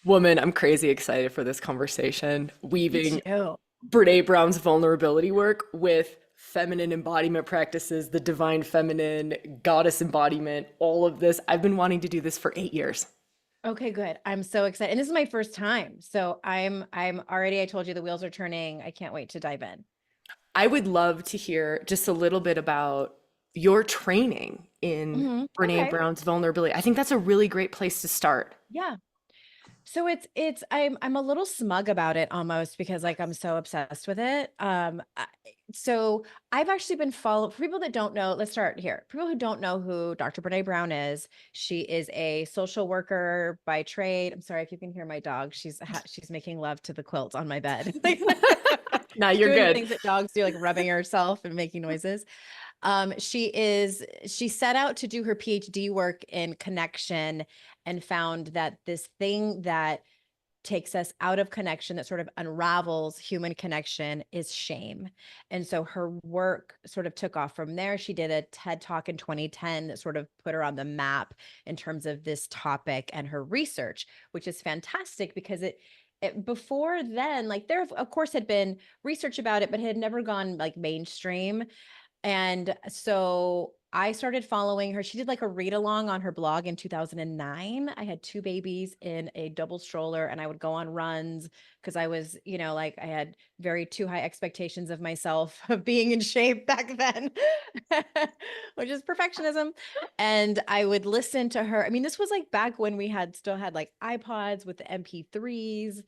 Woman, I'm crazy excited for this conversation, Me weaving too. Brene Brown's vulnerability work with feminine embodiment practices, the divine feminine, goddess embodiment, all of this. I've been wanting to do this for 8 years. Okay, good. I'm so excited. And this is my first time. So I'm already, I told you the wheels are turning. I can't wait to dive in. I would love to hear just a little bit about your training in Brene Okay. Brown's vulnerability. I think that's a really great place to start. Yeah. So I'm a little smug about it almost because like I'm so obsessed with it. So I've actually been followed for people that don't know, let's start here. People who don't know who Dr. Brene Brown is, she is a social worker by trade. I'm sorry if you can hear my dog. She's making love to the quilt on my bed. Now She's you're doing the good. things that dogs do, like rubbing herself and making noises. She set out to do her PhD work in connection and found that this thing that takes us out of connection, that sort of unravels human connection, is shame. And so her work sort of took off from there. She did a TED talk in 2010 that sort of put her on the map in terms of this topic and her research, which is fantastic because it before then, like there of course had been research about it, but it had never gone like mainstream. And so I started following her. She did like a read along on her blog in 2009. I had two babies in a double stroller and I would go on runs because I was, like I had very too high expectations of myself of being in shape back then, which is perfectionism. And I would listen to her. I mean, this was like back when we had still had like iPods with the MP3s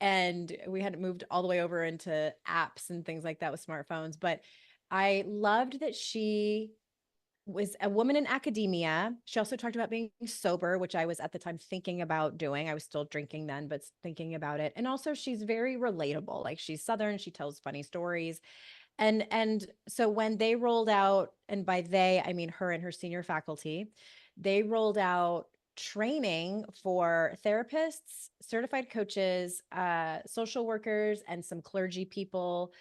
and we hadn't moved all the way over into apps and things like that with smartphones. But I loved that she was a woman in academia. She also talked about being sober, which I was at the time thinking about doing. I was still drinking then, but thinking about it. And also she's very relatable. Like she's Southern, she tells funny stories. And so when they rolled out, and by they, I mean her and her senior faculty, they rolled out training for therapists, certified coaches, social workers, and some clergy people,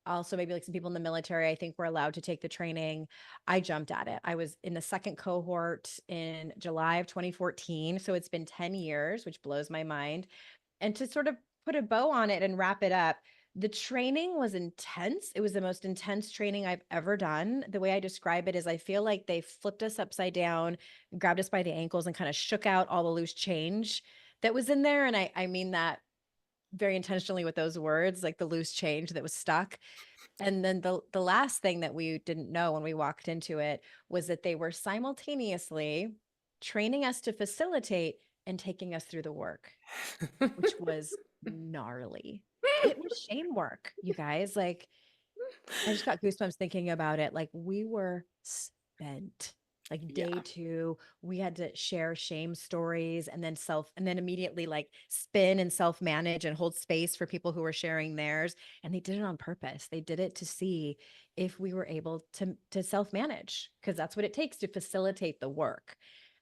also maybe like some people in the military, I think were allowed to take the training. I jumped at it. I was in the second cohort in July of 2014. So it's been 10 years, which blows my mind. And to sort of put a bow on it and wrap it up, the training was intense. It was the most intense training I've ever done. The way I describe it is I feel like they flipped us upside down, grabbed us by the ankles, and kind of shook out all the loose change that was in there. And I mean that very intentionally with those words, like the loose change that was stuck. And then the last thing that we didn't know when we walked into it was that they were simultaneously training us to facilitate and taking us through the work, which was gnarly. It was shame work, you guys. Like I just got goosebumps thinking about it. Like we were spent. Like day Yeah. two, we had to share shame stories and then immediately like spin and self manage and hold space for people who were sharing theirs. And they did it on purpose. They did it to see if we were able to self manage because that's what it takes to facilitate the work.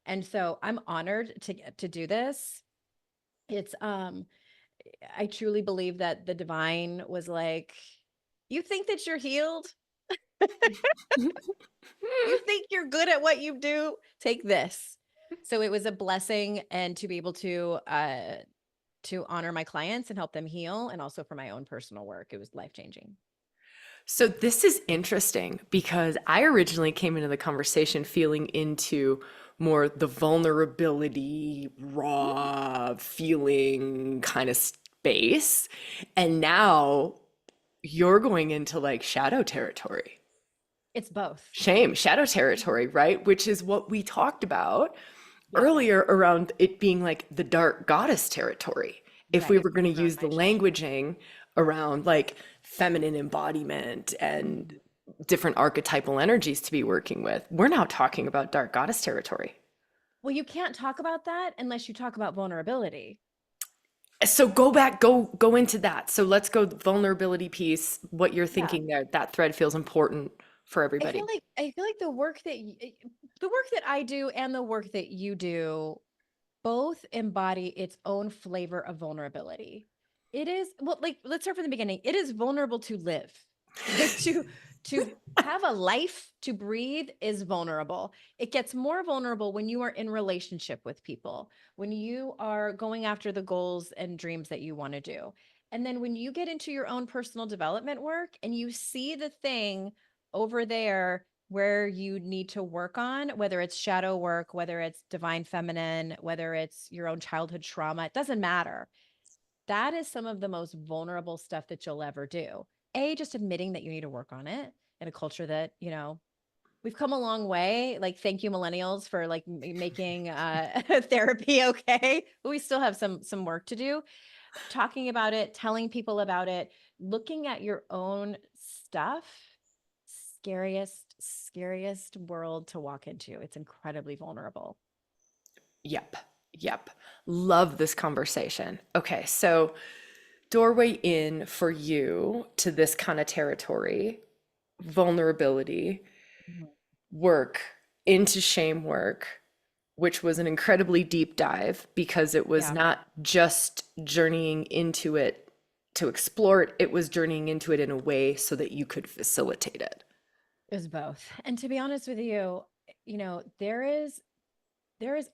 And so I'm honored to do this. It's I truly believe that the divine was like, you think that you're healed? You think you're good at what you do? Take this. So it was a blessing and to be able to honor my clients and help them heal and also for my own personal work. It was life-changing. So this is interesting because I originally came into the conversation feeling into more the vulnerability, raw feeling kind of space. And now you're going into like shadow territory, It's both. shame, shadow territory, right? Which is what we talked about Yeah, earlier around it being like the dark goddess territory. If we right. were going to From use my the shame. languaging around like feminine embodiment and Mhm. different archetypal energies to be working with, we're now talking about dark goddess territory. Well, you can't talk about that unless you talk about vulnerability. So go back, go into that. So let's go vulnerability piece, what you're Yeah. thinking there. That thread feels important for everybody. I feel like the work that I do and the work that you do both embody its own flavor of vulnerability. It is, well, like let's start from the beginning. It is vulnerable to live. Like To have a life, to breathe is vulnerable. It gets more vulnerable when you are in relationship with people, when you are going after the goals and dreams that you want to do. And then when you get into your own personal development work and you see the thing over there where you need to work on, whether it's shadow work, whether it's divine feminine, whether it's your own childhood trauma, it doesn't matter. That is some of the most vulnerable stuff that you'll ever do. Just admitting that you need to work on it in a culture that, we've come a long way. Like, thank you, millennials, for like making therapy okay. But we still have some work to do. Talking about it, telling people about it, looking at your own stuff. Scariest world to walk into. It's incredibly vulnerable. Yep. Yep. Love this conversation. Okay, so doorway in for you to this kind of territory, vulnerability, Mhm. work into shame work, which was an incredibly deep dive because it was Yeah. not just journeying into it to explore it, it was journeying into it in a way so that you could facilitate it. It was both. And to be honest with you, there is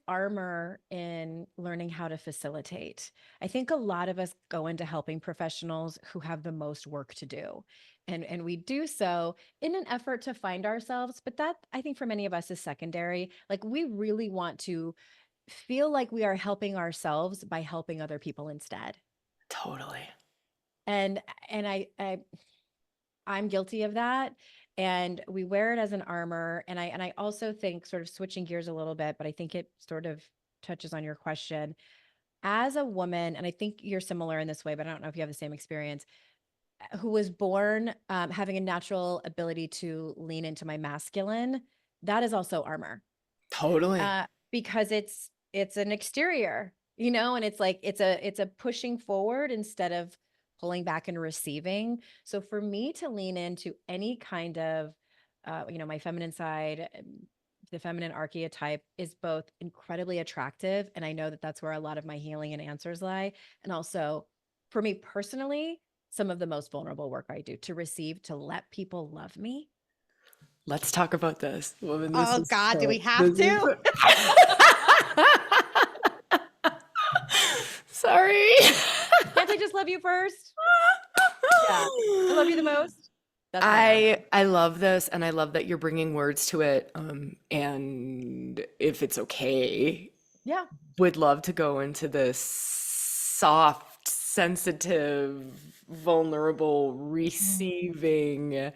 armor in learning how to facilitate. I think a lot of us go into helping professionals who have the most work to do. And we do so in an effort to find ourselves, but that I think for many of us is secondary. Like, we really want to feel like we are helping ourselves by helping other people instead. Totally. And I'm guilty of that. And we wear it as an armor. And I also think, sort of switching gears a little bit, but I think it sort of touches on your question. As a woman, and I think you're similar in this way, but I don't know if you have the same experience, who was born having a natural ability to lean into my masculine, that is also armor. Totally. Because it's an exterior, and it's like it's a pushing forward instead of pulling back and receiving. So for me to lean into any kind of my feminine side, the feminine archetype is both incredibly attractive, and I know that that's where a lot of my healing and answers lie, and also for me personally, some of the most vulnerable work I do, to receive, to let people love me. Let's talk about this. Woman, this Oh is God, do we have this is to? Sorry. Can't I just love you first? Yeah. I love you the most. That's my armor. I love this and I love that you're bringing words to it. And if it's okay, Yeah. would love to go into this soft, sensitive, vulnerable, Mhm. receiving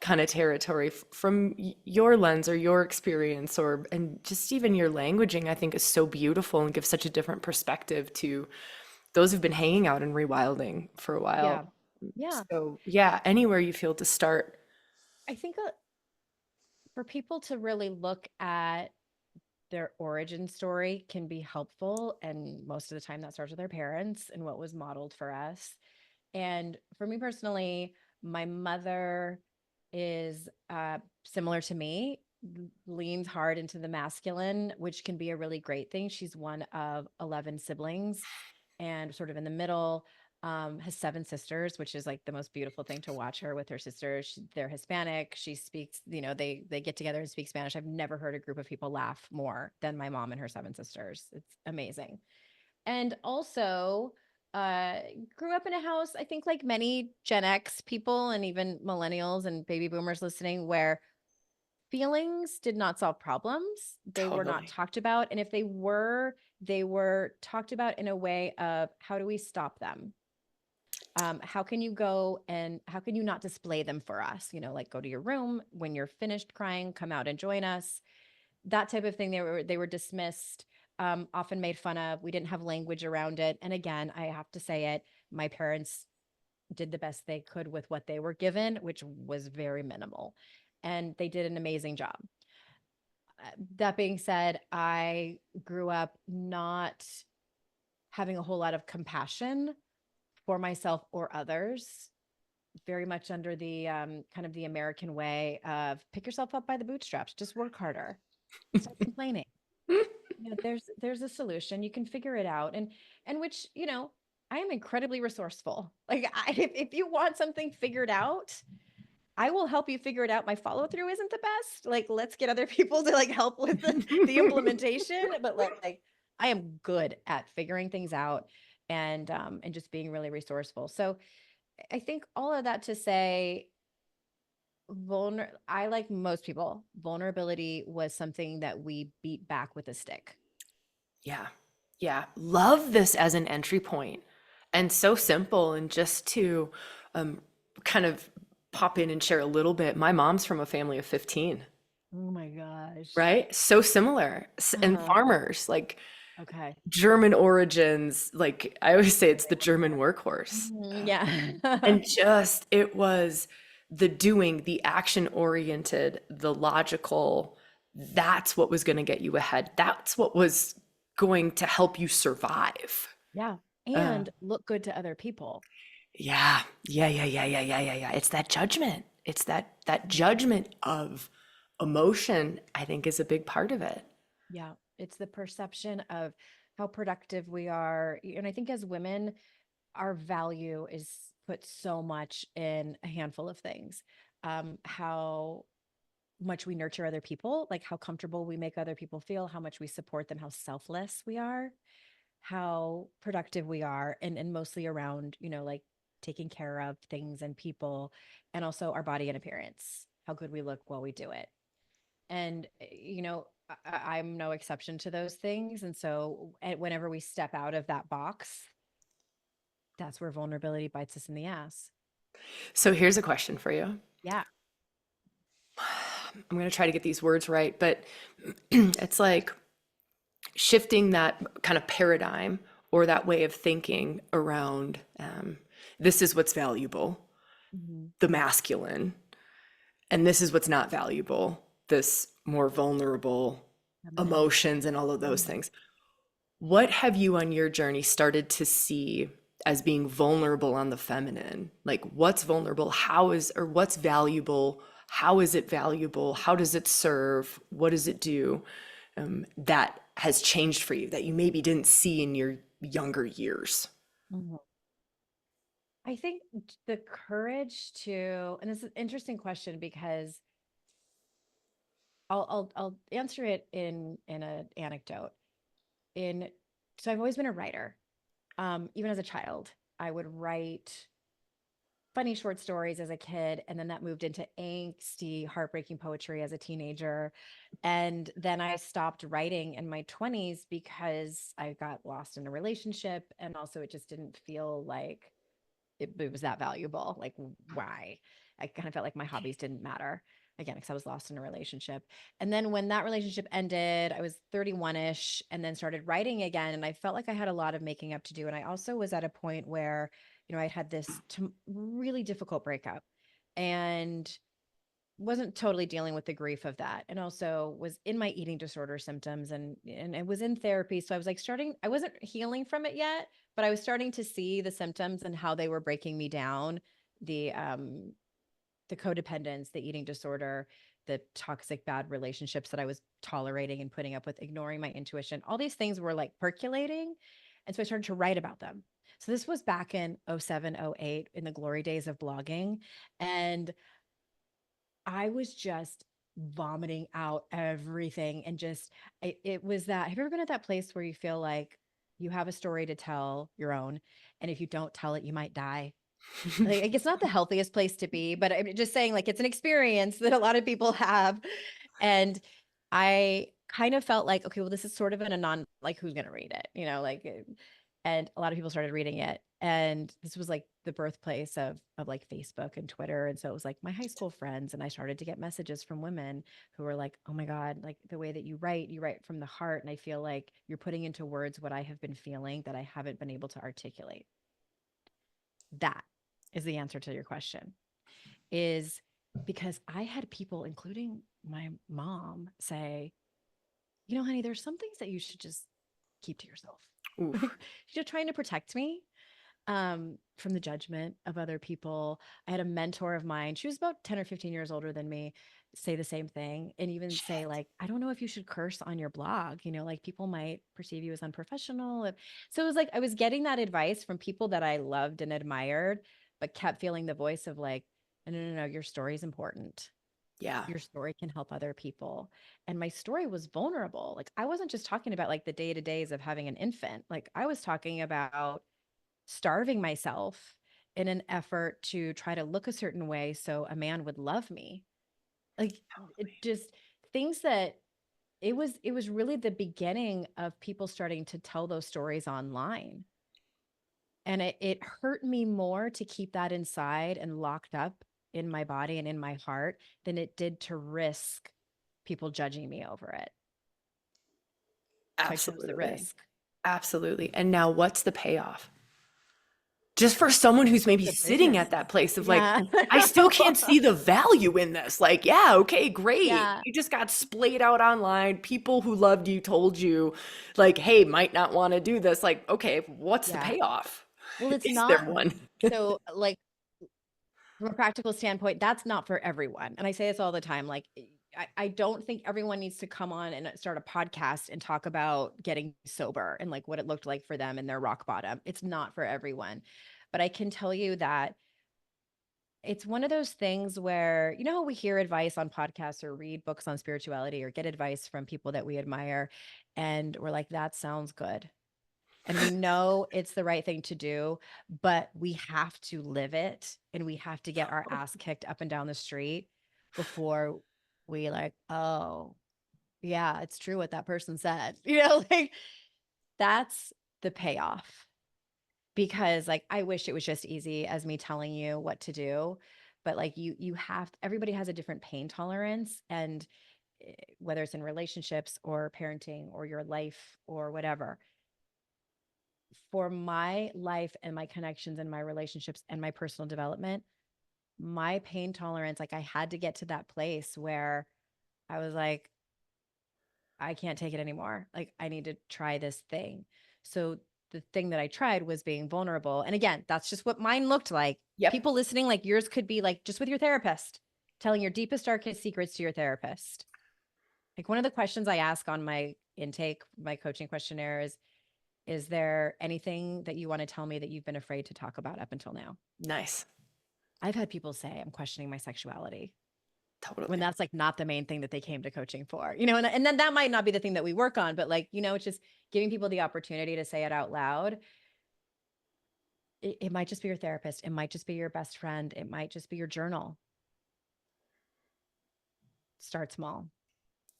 kind of territory from your lens or your experience or and just even your languaging, I think is so beautiful and gives such a different perspective to those who've been hanging out and rewilding for a while. Yeah. Yeah. So yeah, anywhere you feel to start. I think for people to really look at their origin story can be helpful. And most of the time that starts with their parents and what was modeled for us. And for me personally, my mother is similar to me, leans hard into the masculine, which can be a really great thing. She's one of 11 siblings and sort of in the middle. Has 7 sisters, which is like the most beautiful thing to watch her with her sisters. They're Hispanic. She speaks, they get together and speak Spanish. I've never heard a group of people laugh more than my mom and her 7 sisters. It's amazing. And also, uh, grew up in a house, I think, like many Gen X people and even millennials and baby boomers listening, where feelings did not solve problems. They were not Totally. talked about. And if they were talked about in a way of, how do we stop them? How can you go and how can you not display them for us? Like, go to your room when you're finished crying, come out and join us. That type of thing. They were dismissed, often made fun of. We didn't have language around it. And again, I have to say it, my parents did the best they could with what they were given, which was very minimal. And they did an amazing job. That being said, I grew up not having a whole lot of compassion for myself or others, very much under the kind of the American way of pick yourself up by the bootstraps, just work harder, stop complaining. There's a solution. You can figure it out. And which, I am incredibly resourceful. Like, if you want something figured out, I will help you figure it out. My follow through isn't the best. Like, let's get other people to like help with the implementation. But like, I am good at figuring things out and just being really resourceful. So I think all of that to say, I, like most people, vulnerability was something that we beat back with a stick. Yeah. Yeah. Love this as an entry point and so simple. And just to um, kind of pop in and share a little bit, my mom's from a family of 15, Oh my gosh. right? So similar. And Uh-huh. farmers, like Okay. German origins, like I always say, it's the German workhorse. Yeah. And just, it was the doing, the action oriented, the logical. That's what was going to get you ahead. That's what was going to help you survive. Yeah. Uh, And look good to other people. yeah, yeah. It's that judgment. It's that judgment of emotion, I think, is a big part of it. Yeah. It's the perception of how productive we are. And I think as women, our value is put so much in a handful of things. How much we nurture other people, like how comfortable we make other people feel, how much we support them, how selfless we are, how productive we are, and mostly around, like taking care of things and people, and also our body and appearance, how good we look while we do it. And, I'm no exception to those things. And so whenever we step out of that box, that's where vulnerability bites us in the ass. So here's a question for you. Yeah. I'm going to try to get these words right, but it's like shifting that kind of paradigm or that way of thinking around this is what's valuable, Mhm. the masculine, and this is what's not valuable, this more vulnerable Feminine. emotions and all of those Mhm. things. What have you on your journey started to see as being vulnerable on the feminine? Like what's vulnerable? How is, or what's valuable? How is it valuable? How does it serve? What does it do? That has changed for you that you maybe didn't see in your younger years? Mhm. I think the courage to, and this is an interesting question because I'll answer it in an anecdote. In So I've always been a writer. Even as a child, I would write funny short stories as a kid, and then that moved into angsty, heartbreaking poetry as a teenager. And then I stopped writing in my 20s because I got lost in a relationship, and also it just didn't feel like it was that valuable. Like, why? I kind of felt like my hobbies didn't matter again because I was lost in a relationship. And then when that relationship ended, I was 31-ish and then started writing again. And I felt like I had a lot of making up to do. And I also was at a point where, I had this really difficult breakup and wasn't totally dealing with the grief of that, and also was in my eating disorder symptoms, and it was in therapy. So I was like I wasn't healing from it yet, but I was starting to see the symptoms and how they were breaking me down. The um the codependence, the eating disorder, the toxic bad relationships that I was tolerating and putting up with, ignoring my intuition, all these things were like percolating. And so I started to write about them. So this was back in 07, 08, in the glory days of blogging. And I was just vomiting out everything, and just it was that, have you ever been at that place where you feel like you have a story to tell your own, and if you don't tell it, you might die? Like, it's not the healthiest place to be, but I'm just saying, like, it's an experience that a lot of people have. And I kind of felt like, okay, well, this is sort of an anon, like, who's going to read it, and a lot of people started reading it. And this was like the birthplace of like Facebook and Twitter. And so it was like my high school friends. And I started to get messages from women who were like, oh my God, like the way that you write from the heart. And I feel like you're putting into words what I have been feeling that I haven't been able to articulate. That is the answer to your question, is because I had people, including my mom, say, honey, there's some things that you should just keep to yourself. Oof. Like, she's trying to protect me from the judgment of other people. I had a mentor of mine, she was about 10 or 15 years older than me, say the same thing, and even say, like, I don't know if you should curse on your blog, like people might perceive you as unprofessional. So it was like I was getting that advice from people that I loved and admired, but kept feeling the voice of like, No, no, no, your story is important. Yeah. Your story can help other people. And my story was vulnerable. Like I wasn't just talking about like the day-to-days of having an infant. Like I was talking about starving myself in an effort to try to look a certain way so a man would love me. Like it just things that it was really the beginning of people starting to tell those stories online. And it hurt me more to keep that inside and locked up in my body and in my heart than it did to risk people judging me over it. So I chose the Absolutely. risk. Absolutely. And now what's the payoff? Just for someone who's maybe The sitting business. at that place of like, Yeah. I still can't see the value in this. Like, yeah, okay, great. Yeah. You just got splayed out online. People who loved you told you, like, hey, might not want to do this. Like, okay, what's the Yeah. payoff? Well, it's Is there not one? so like from a practical standpoint, that's not for everyone. And I say this all the time. Like, I don't think everyone needs to come on and start a podcast and talk about getting sober and like what it looked like for them and their rock bottom. It's not for everyone. But I can tell you that it's one of those things where, you know, how we hear advice on podcasts or read books on spirituality or get advice from people that we admire. And we're like, that sounds good. And we know it's the right thing to do, but we have to live it and we have to get our ass kicked up and down the street before we like, oh, yeah, it's true what that person said. Like that's the payoff. Because like I wish it was just easy as me telling you what to do, but like you have everybody has a different pain tolerance and whether it's in relationships or parenting or your life or whatever for my life and my connections and my relationships and my personal development, my pain tolerance, like I had to get to that place where I was like, I can't take it anymore. Like I need to try this thing. So the thing that I tried was being vulnerable. And again, that's just what mine looked like. Yep. People listening, like yours could be like just with your therapist, telling your deepest, darkest secrets to your therapist. Like one of the questions I ask on my intake, my coaching questionnaire is there anything that you want to tell me that you've been afraid to talk about up until now? Nice. I've had people say I'm questioning my sexuality when Totally. that's like not the main thing that they came to coaching for, and then that might not be the thing that we work on, but like, it's just giving people the opportunity to say it out loud. It might just be your therapist. It might just be your best friend. It might just be your journal. Start small.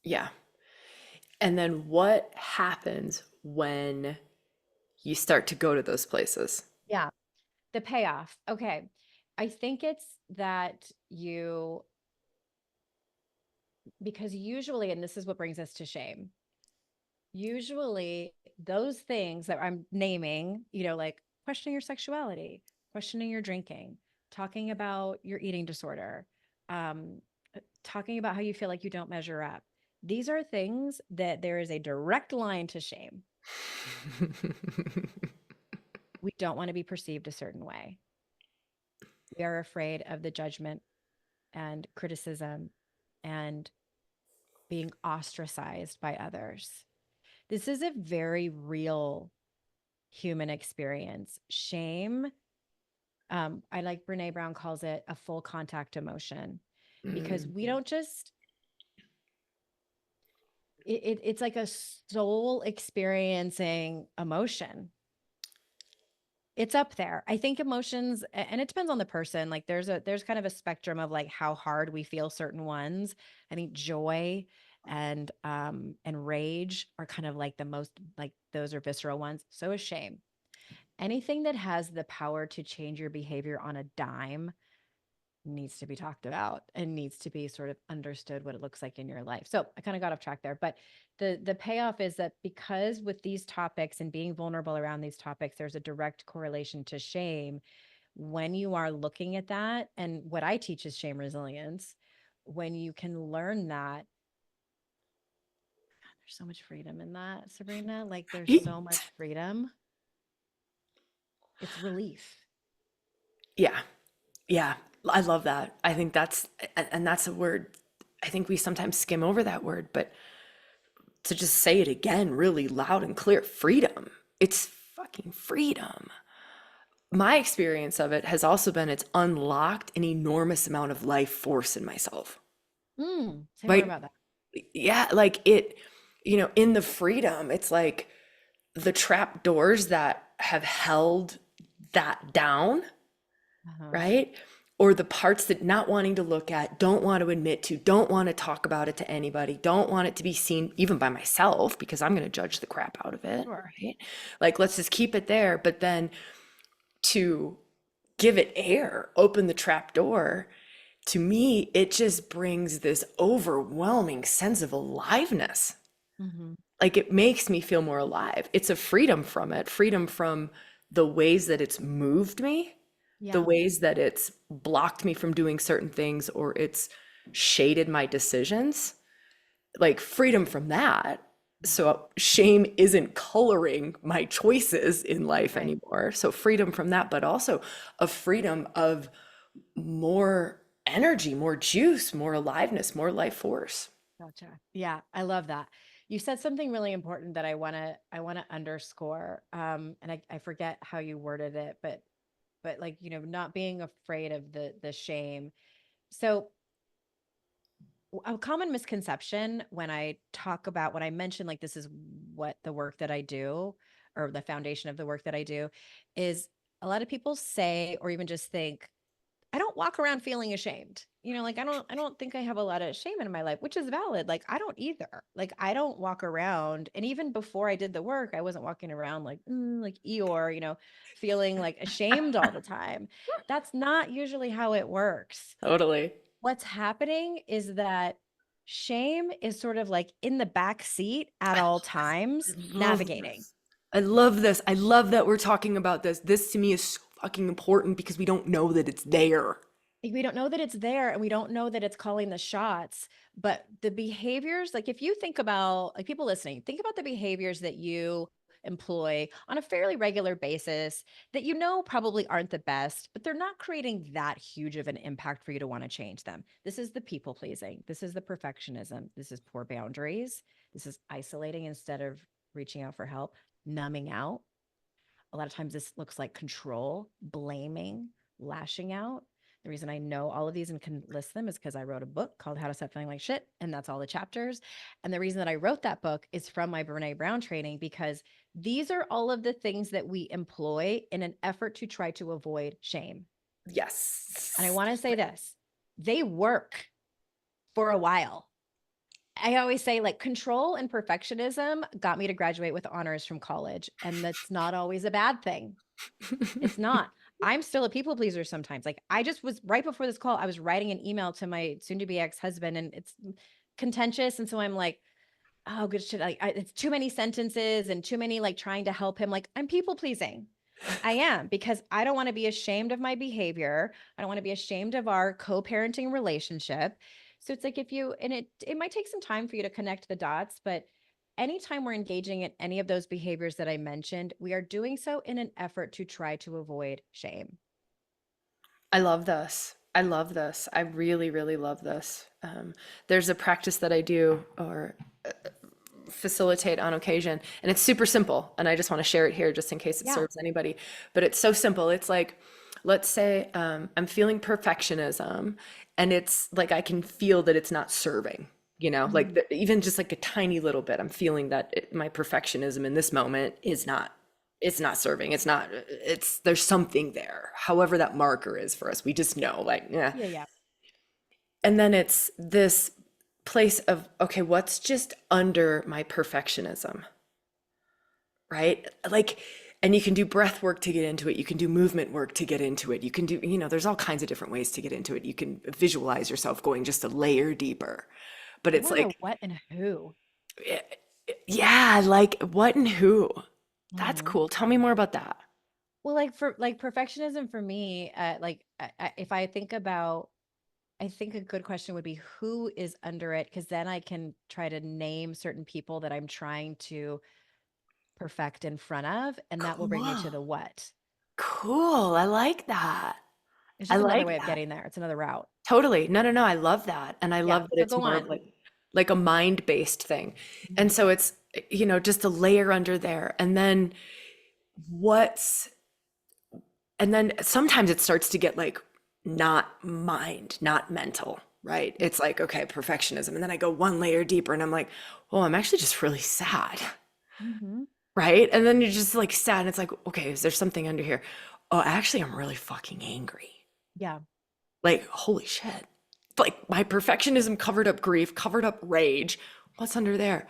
Yeah. And then what happens when you start to go to those places? Yeah. The payoff. Okay. I think it's that because usually, and this is what brings us to shame, usually those things that I'm naming, like questioning your sexuality, questioning your drinking, talking about your eating disorder, um, talking about how you feel like you don't measure up. These are things that there is a direct line to shame. We don't want to be perceived a certain way. We are afraid of the judgment and criticism and being ostracized by others. This is a very real human experience. Shame, I like Brene Brown calls it a full contact emotion because we Mm. don't just, it's like a soul experiencing emotion. It's up there. I think emotions, and it depends on the person. Like there's kind of a spectrum of like how hard we feel certain ones. I think joy and rage are kind of like the most, like those are visceral ones. So is shame. Anything that has the power to change your behavior on a dime needs to be talked about and needs to be sort of understood what it looks like in your life. So I kind of got off track there, but the payoff is that because with these topics and being vulnerable around these topics, there's a direct correlation to shame. When you are looking at that, and what I teach is shame resilience, when you can learn that, there's so much freedom in that, Sabrina. Like there's so much freedom. It's relief. Yeah. Yeah. I love that. I think and that's a word. I think we sometimes skim over that word, but to just say it again really loud and clear, freedom. It's fucking freedom. my experience of it has also been it's unlocked an enormous amount of life force in myself, Say more right? about that. Yeah, like it, in the freedom, it's like the trap doors that have held that down, Uh-huh. right? Or the parts that not wanting to look at, don't want to admit to, don't want to talk about it to anybody, don't want it to be seen even by myself because I'm going to judge the crap out of it, Sure. right? Like, let's just keep it there. But then to give it air, open the trap door, to me, it just brings this overwhelming sense of aliveness. Hmm. Like it makes me feel more alive. It's a freedom from it, freedom from the ways that it's moved me, the Yeah. ways that it's blocked me from doing certain things or it's shaded my decisions, like freedom from that. Yeah. So shame isn't coloring my choices in life Right. anymore. So freedom from that, but also a freedom of more energy, more juice, more aliveness, more life force. Gotcha. Yeah, I love that. You said something really important that I want to underscore. And I forget how you worded it, but like, not being afraid of the shame. So a common misconception when I talk about when I mention like this is what the work that I do or the foundation of the work that I do is a lot of people say or even just think I don't walk around feeling ashamed. Like I don't think I have a lot of shame in my life, which is valid. Like I don't either. Like I don't walk around and even before I did the work, I wasn't walking around like Eeyore, feeling like ashamed all the time. That's not usually how it works. Totally. What's happening is that shame is sort of like in the back seat at all times Love navigating. this. I love this. I love that we're talking about this. This to me is so fucking important because we don't know that it's there. Like, we don't know that it's there and we don't know that it's calling the shots, but the behaviors, like if you think about like people listening, think about the behaviors that you employ on a fairly regular basis that probably aren't the best, but they're not creating that huge of an impact for you to want to change them. This is the people pleasing. This is the perfectionism. This is poor boundaries. This is isolating instead of reaching out for help, numbing out. A lot of times this looks like control, blaming, lashing out. The reason I know all of these and can list them is because I wrote a book called How to Stop Feeling Like Shit, and that's all the chapters. And the reason that I wrote that book is from my Brene Brown training because these are all of the things that we employ in an effort to try to avoid shame. And I Yes. want to say this, they work for a while. I always say like control and perfectionism got me to graduate with honors from college, and that's not always a bad thing. It's not. I'm still a people pleaser sometimes. Like I just was right before this call, I was writing an email to my soon to be ex-husband and it's contentious. And so I'm like, oh, good shit. Like it's too many sentences and too many like trying to help him. Like I'm people pleasing. I am because I don't want to be ashamed of my behavior. I don't want to be ashamed of our co-parenting relationship. So it's like if you, and it might take some time for you to connect the dots, but anytime we're engaging in any of those behaviors that I mentioned, we are doing so in an effort to try to avoid shame. I love this. I love this. I really, really love this. There's a practice that I do or facilitate on occasion, and it's super simple. And I just want to share it here just in case it Yeah. serves anybody. But it's so simple. It's like, let's say I'm feeling perfectionism, and it's like I can feel that it's not serving. Like Mhm. even just like a tiny little bit, I'm feeling that my perfectionism in this moment is not. It's not serving. It's not. It's there's something there. However that marker is for us, we just know. Like, yeah. Yeah. Yeah. And then it's this place of, okay, what's just under my perfectionism, right? Like, and you can do breath work to get into it. You can do movement work to get into it. You can do, there's all kinds of different ways to get into it. You can visualize yourself going just a layer deeper. But I it's want to know like, what and who. eh, yeah, like what and who. That's Mhm. cool. Tell me more about that. Well, like for like perfectionism for me, if I think about, I think a good question would be who is under it, because then I can try to name certain people that I'm trying to perfect in front of, and that will bring me Cool. to the what. Cool. I like that. It's I just another like way of that. getting there. It's another route. Totally. No, no, no. I love that. And I Yeah. love that So it's go more of on. like a mind-based thing. And Mhm. so it's, just a layer under there. And then what's And then sometimes it starts to get like not mind, not mental, right? It's like, okay, perfectionism. And then I go one layer deeper and I'm like, oh, I'm actually just really sad, Mm-hmm. right? And then you're just like sad. And it's like, okay, is there something under here? Oh, actually, I'm really fucking angry. Yeah. Like, holy shit. Like, my perfectionism covered up grief, covered up rage. What's under there?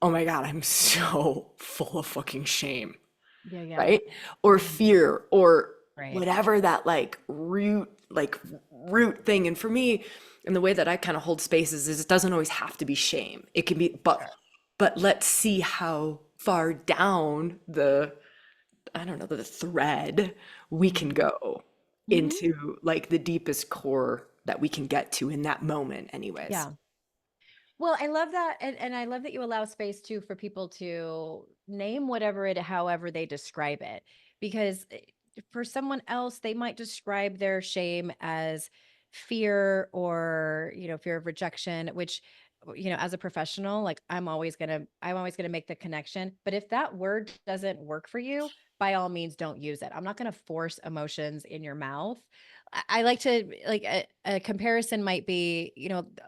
Oh my God, I'm so full of fucking shame, Yeah. Yeah. right? Or Mhm. fear or Right. whatever that like root thing. And for me, and the way that I kind of hold spaces is it doesn't always have to be shame. It can be, Sure. but let's see how far down the, I don't know, the thread we can Mm-hmm. go Mm-hmm. into like the deepest core that we can get to in that moment anyways. Yeah. Well, I love that. And I love that you allow space too for people to name whatever it, however they describe it. Because for someone else, they might describe their shame as fear or, fear of rejection, which, as a professional, like I'm always gonna make the connection. But if that word doesn't work for you, by all means, don't use it. I'm not gonna force emotions in your mouth. I like to like a comparison might be,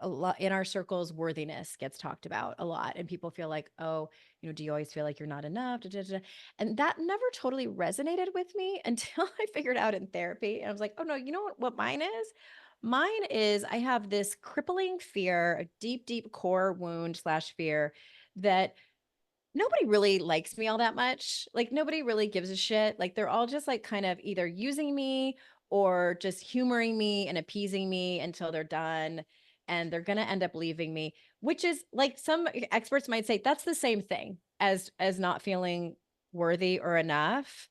a lot in our circles, worthiness gets talked about a lot. And people feel like, oh, do you always feel like you're not enough? Da, da, da. And that never totally resonated with me until I figured out in therapy. And I was like, oh no, you know what mine is? Mine is I have this crippling fear, a deep, deep core wound slash fear that nobody really likes me all that much. Like nobody really gives a shit. Like they're all just like kind of either using me or just humoring me and appeasing me until they're done and they're going to end up leaving me, which is like some experts might say that's the same thing as not feeling worthy or enough,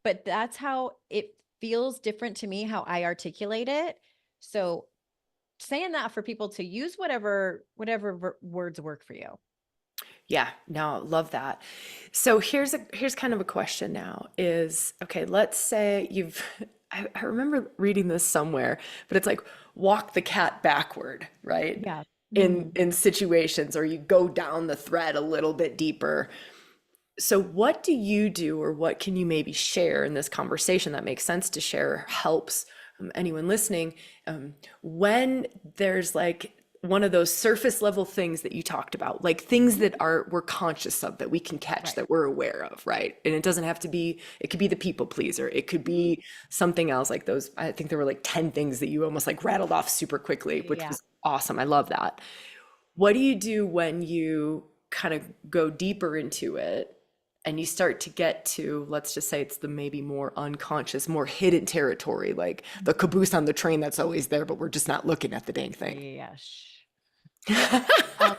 but that's how it feels different to me how I articulate it. So saying that for people to use whatever words work for you. Yeah, no, love that. So here's kind of a question now is, okay, let's say you've I remember reading this somewhere, but it's like walk the cat backward, right? Yeah. In Mhm. in situations or you go down the thread a little bit deeper. So what do you do or what can you maybe share in this conversation that makes sense to share helps anyone listening when there's like one of those surface level things that you talked about, like things Mhm. that are we're conscious of that we can catch Right. that we're aware of, right? And it doesn't have to be, it could be the people pleaser, it could Mhm. be something else like those. I think there were like 10 things that you almost like rattled off super quickly, which Yeah. was awesome. I love that. What do you do when you kind of go deeper into it and you start to get to, let's just say it's the maybe more unconscious, more hidden territory, like the caboose on the train that's always there, but we're just not looking at the dang thing. Yeah.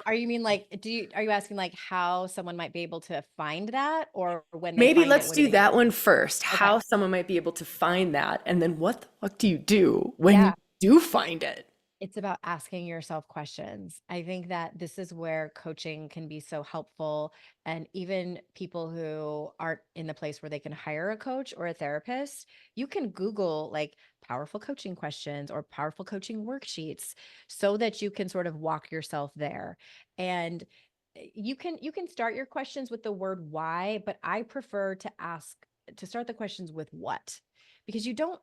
Are you mean like, are you asking like how someone might be able to find that or when they Maybe find it, let's what do do they that do? one first. Okay. How someone might be able to find that. And then what the fuck do you do when you Yeah. do find it? It's about asking yourself questions. I think that this is where coaching can be so helpful. And even people who aren't in the place where they can hire a coach or a therapist, you can Google like powerful coaching questions or powerful coaching worksheets so that you can sort of walk yourself there. And you can start your questions with the word why, but I prefer to start the questions with what, because you don't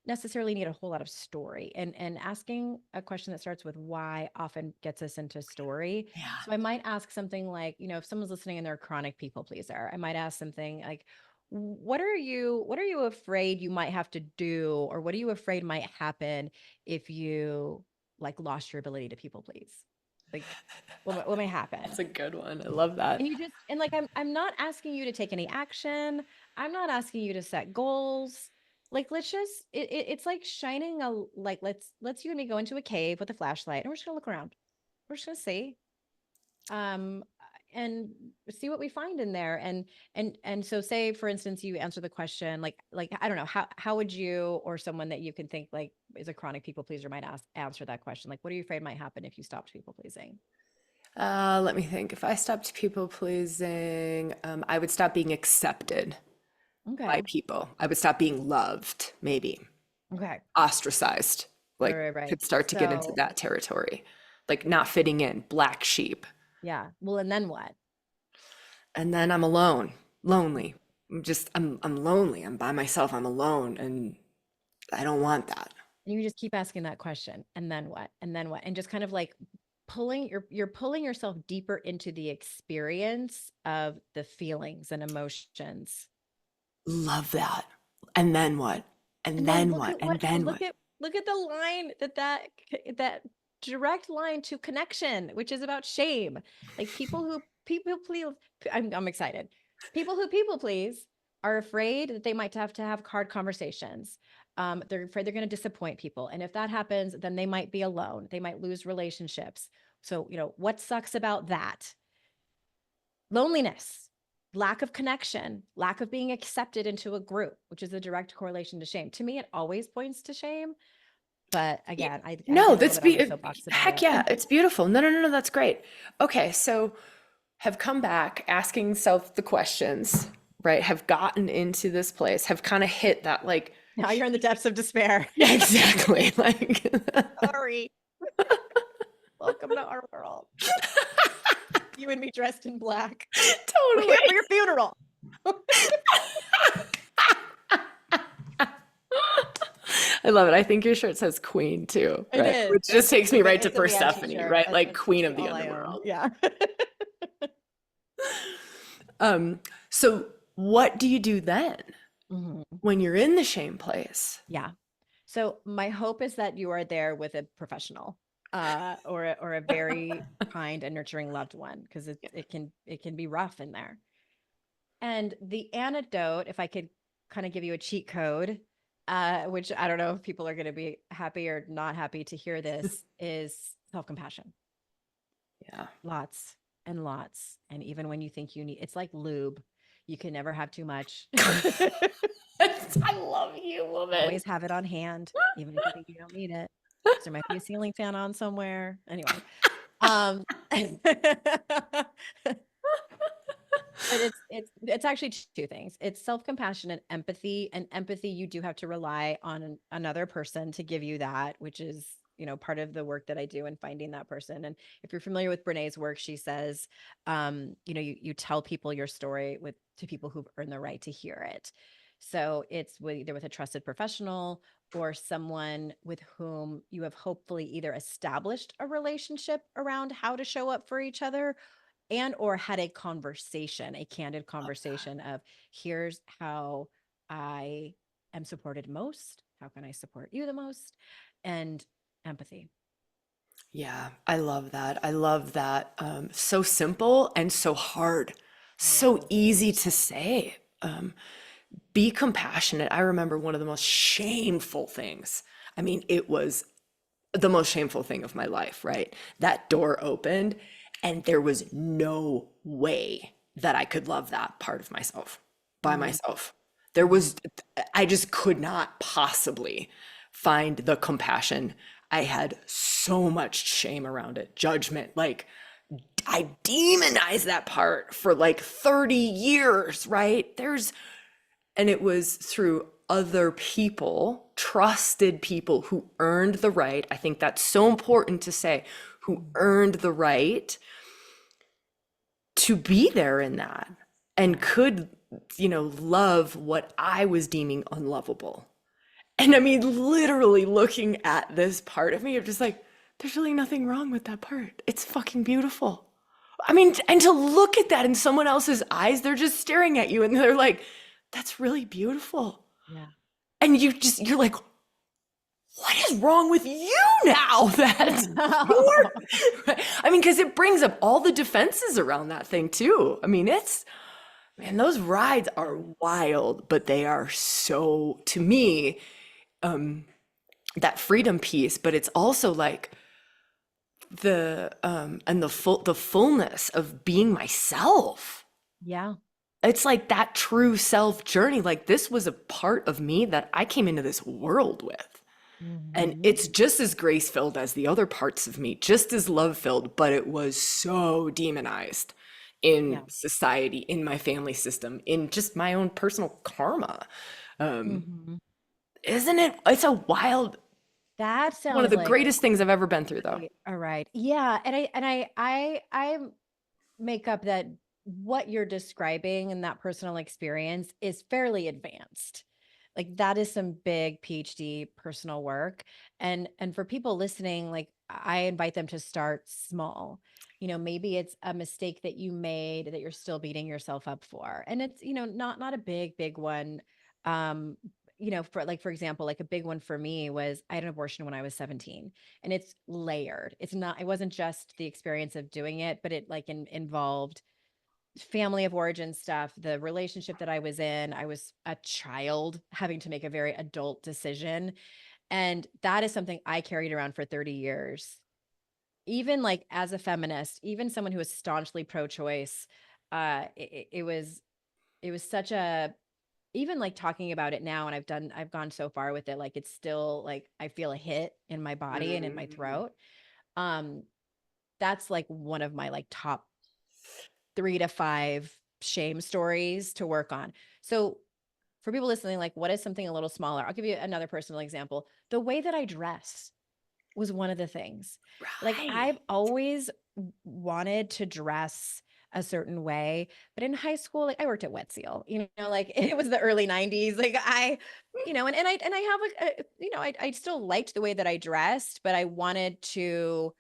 necessarily need a whole lot of story, and asking a question that starts with why often gets us into story. Yeah. So I might ask something like, if someone's listening and they're a chronic people pleaser, I might ask something like, what are you afraid you might have to do, or what are you afraid might happen if you like lost your ability to people please? Like what might happen? That's a good one. I love that. And like I'm not asking you to take any action. I'm not asking you to set goals. Like let's just it's like shining a like let's you and me go into a cave with a flashlight and we're just gonna look around. We're just gonna see. Um and see what we find in there. And so say for instance you answer the question like I don't know, how would you or someone that you can think like is a chronic people pleaser might answer that question. Like what are you afraid might happen if you stopped people pleasing? Let me think. If I stopped people pleasing, I would stop being accepted by Okay. people. I would stop being loved, maybe Okay. ostracized. Right, Like right, right. could start to get into So that territory, like not fitting in, black sheep. yeah. Well, and then what? And then I'm alone, lonely. I'm lonely. I'm by myself. I'm alone, and I don't want that. And you just keep asking that question, and then what? And then what? And just kind of like you're pulling yourself deeper into the experience of the feelings and emotions. Love that. And then what? And And then then look what? at And what then what? look at the line that direct line to connection, which is about shame. Like people please, I'm excited. People who people please are afraid that they might have to have hard conversations. They're afraid they're going to disappoint people. And if that happens, then they might be alone. They might lose relationships. So, what sucks about that? Loneliness, lack of connection, lack of being accepted into a group, which is a direct correlation to shame. To me, it always points to shame. But Y- again, I No, get a little bit on my soapbox about heck it. yeah, it's beautiful. No, no, no, no, that's great. Okay, so have come back asking self the questions, right? Have gotten into this place, have kind of hit that like, Now you're in the depths of despair. yeah, exactly. Like, Sorry. Welcome to our world. You and me dressed in black. We're totally. here for your funeral. I love it. I think your shirt says queen too, It right? is. Which just takes me right to It's a Leanne Persephone, t-shirt. right? Like That's queen of actually the all I own. underworld. Yeah. So what do you do then Mhm. when you're in the shame place? Yeah. So my hope is that you are there with a professional, or a very kind and nurturing loved one, because it can be rough in there. And the antidote, if I could kind of give you a cheat code, which I don't know if people are going to be happy or not happy to hear this, is self-compassion. Yeah. Lots and lots. And even when you think you need, it's like lube. You can never have too much. I love you, woman. Always have it on hand, even if you think you don't need it. 'Cause there might be a ceiling fan on somewhere. Anyway, um, but it's actually two things. It's self-compassion and empathy. And empathy, you do have to rely on another person to give you that, which is, part of the work that I do in finding that person. And if you're familiar with Brené's work, she says, you tell people your story to people who've earned the right to hear it. So it's either with a trusted professional or someone with whom you have hopefully either established a relationship around how to show up for each other, and or had a conversation, a candid conversation of, here's how I am supported most, how can I support you the most, and empathy. Yeah, I love that. I love that. So simple and so hard. So Yes. easy to say. Be compassionate. I remember one of the most shameful things. I mean, it was the most shameful thing of my life, right? That door opened and there was no way that I could love that part of myself by Mhm. myself. There was, I just could not possibly find the compassion. I had so much shame around it, judgment. Like, I demonized that part for like 30 years, right? And it was through other people, trusted people who earned the right. I think that's so important to say, who earned the right to be there in that and could, love what I was deeming unlovable. And I mean, literally looking at this part of me, I'm just like, there's really nothing wrong with that part. It's fucking beautiful. I mean, and to look at that in someone else's eyes, they're just staring at you and they're like, that's really beautiful. Yeah. And you're like, what is wrong with you now? That's your, I mean, because it brings up all the defenses around that thing too. I mean, man, those rides are wild, but they are so, to me, that freedom piece, but it's also like and the fullness of being myself. Yeah. It's like that true self journey. Like this was a part of me that I came into this world with. And Mhm. it's just as grace filled as the other parts of me, just as love filled, but it was so demonized in Yeah. society, in my family system, in just my own personal karma. Um, Mhm. isn't it? It's a wild, That one of sounds the like greatest things I've ever been through, though. all right. Yeah. And I make up that what you're describing in that personal experience is fairly advanced. Like that is some big PhD personal work. And for people listening, like I invite them to start small. Maybe it's a mistake that you made that you're still beating yourself up for. And it's, not a big one. Um, for example, like a big one for me was I had an abortion when I was 17, and it's layered. It wasn't just the experience of doing it, but it like involved family of origin stuff, the relationship that I was in. I was a child having to make a very adult decision. And that is something I carried around for 30 years. Even like as a feminist, even someone who was staunchly pro-choice, it was such a, even like talking about it now, and I've gone so far with it, like it's still like I feel a hit in my body and in my Mm. throat. Um, that's like one of my like top 3 to 5 shame stories to work on. So for people listening, like what is something a little smaller? I'll give you another personal example. The way that I dress was one of the things. Like I've Right. always wanted to dress a certain way, but in high school, like I worked at Wet Seal, like it was the early 90s. Like and I have like, I still liked the way that I dressed, but I wanted to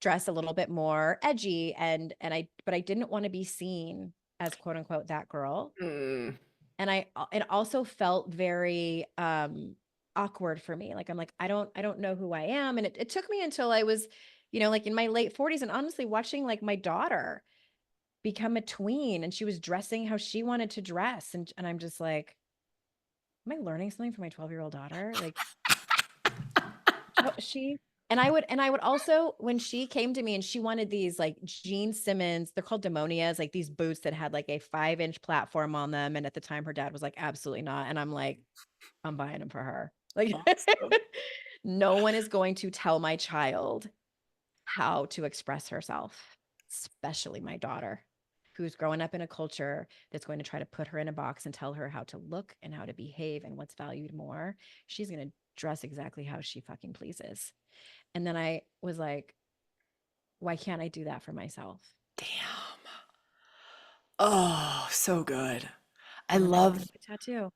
dress a little bit more edgy, but I didn't want to be seen as quote unquote that girl. Mm. And it also felt very awkward for me. Like I'm like, I don't know who I am. And it took me until I was, like in my late 40s, and honestly watching like my daughter become a tween, and she was dressing how she wanted to dress. And I'm just like, am I learning something from my 12-year-old daughter? Like how she and I would also, when she came to me and she wanted these like Gene Simmons, they're called Demonias, like these boots that had like a 5-inch platform on them. And at the time her dad was like, absolutely not. And I'm like, I'm buying them for her. Like Awesome. no one is going to tell my child how to express herself, especially my daughter, who's growing up in a culture that's going to try to put her in a box and tell her how to look and how to behave and what's valued more. She's going to dress exactly how she fucking pleases. And then I was like, why can't I do that for myself? Damn. Oh, so good. I And then I got love myself a tattoo,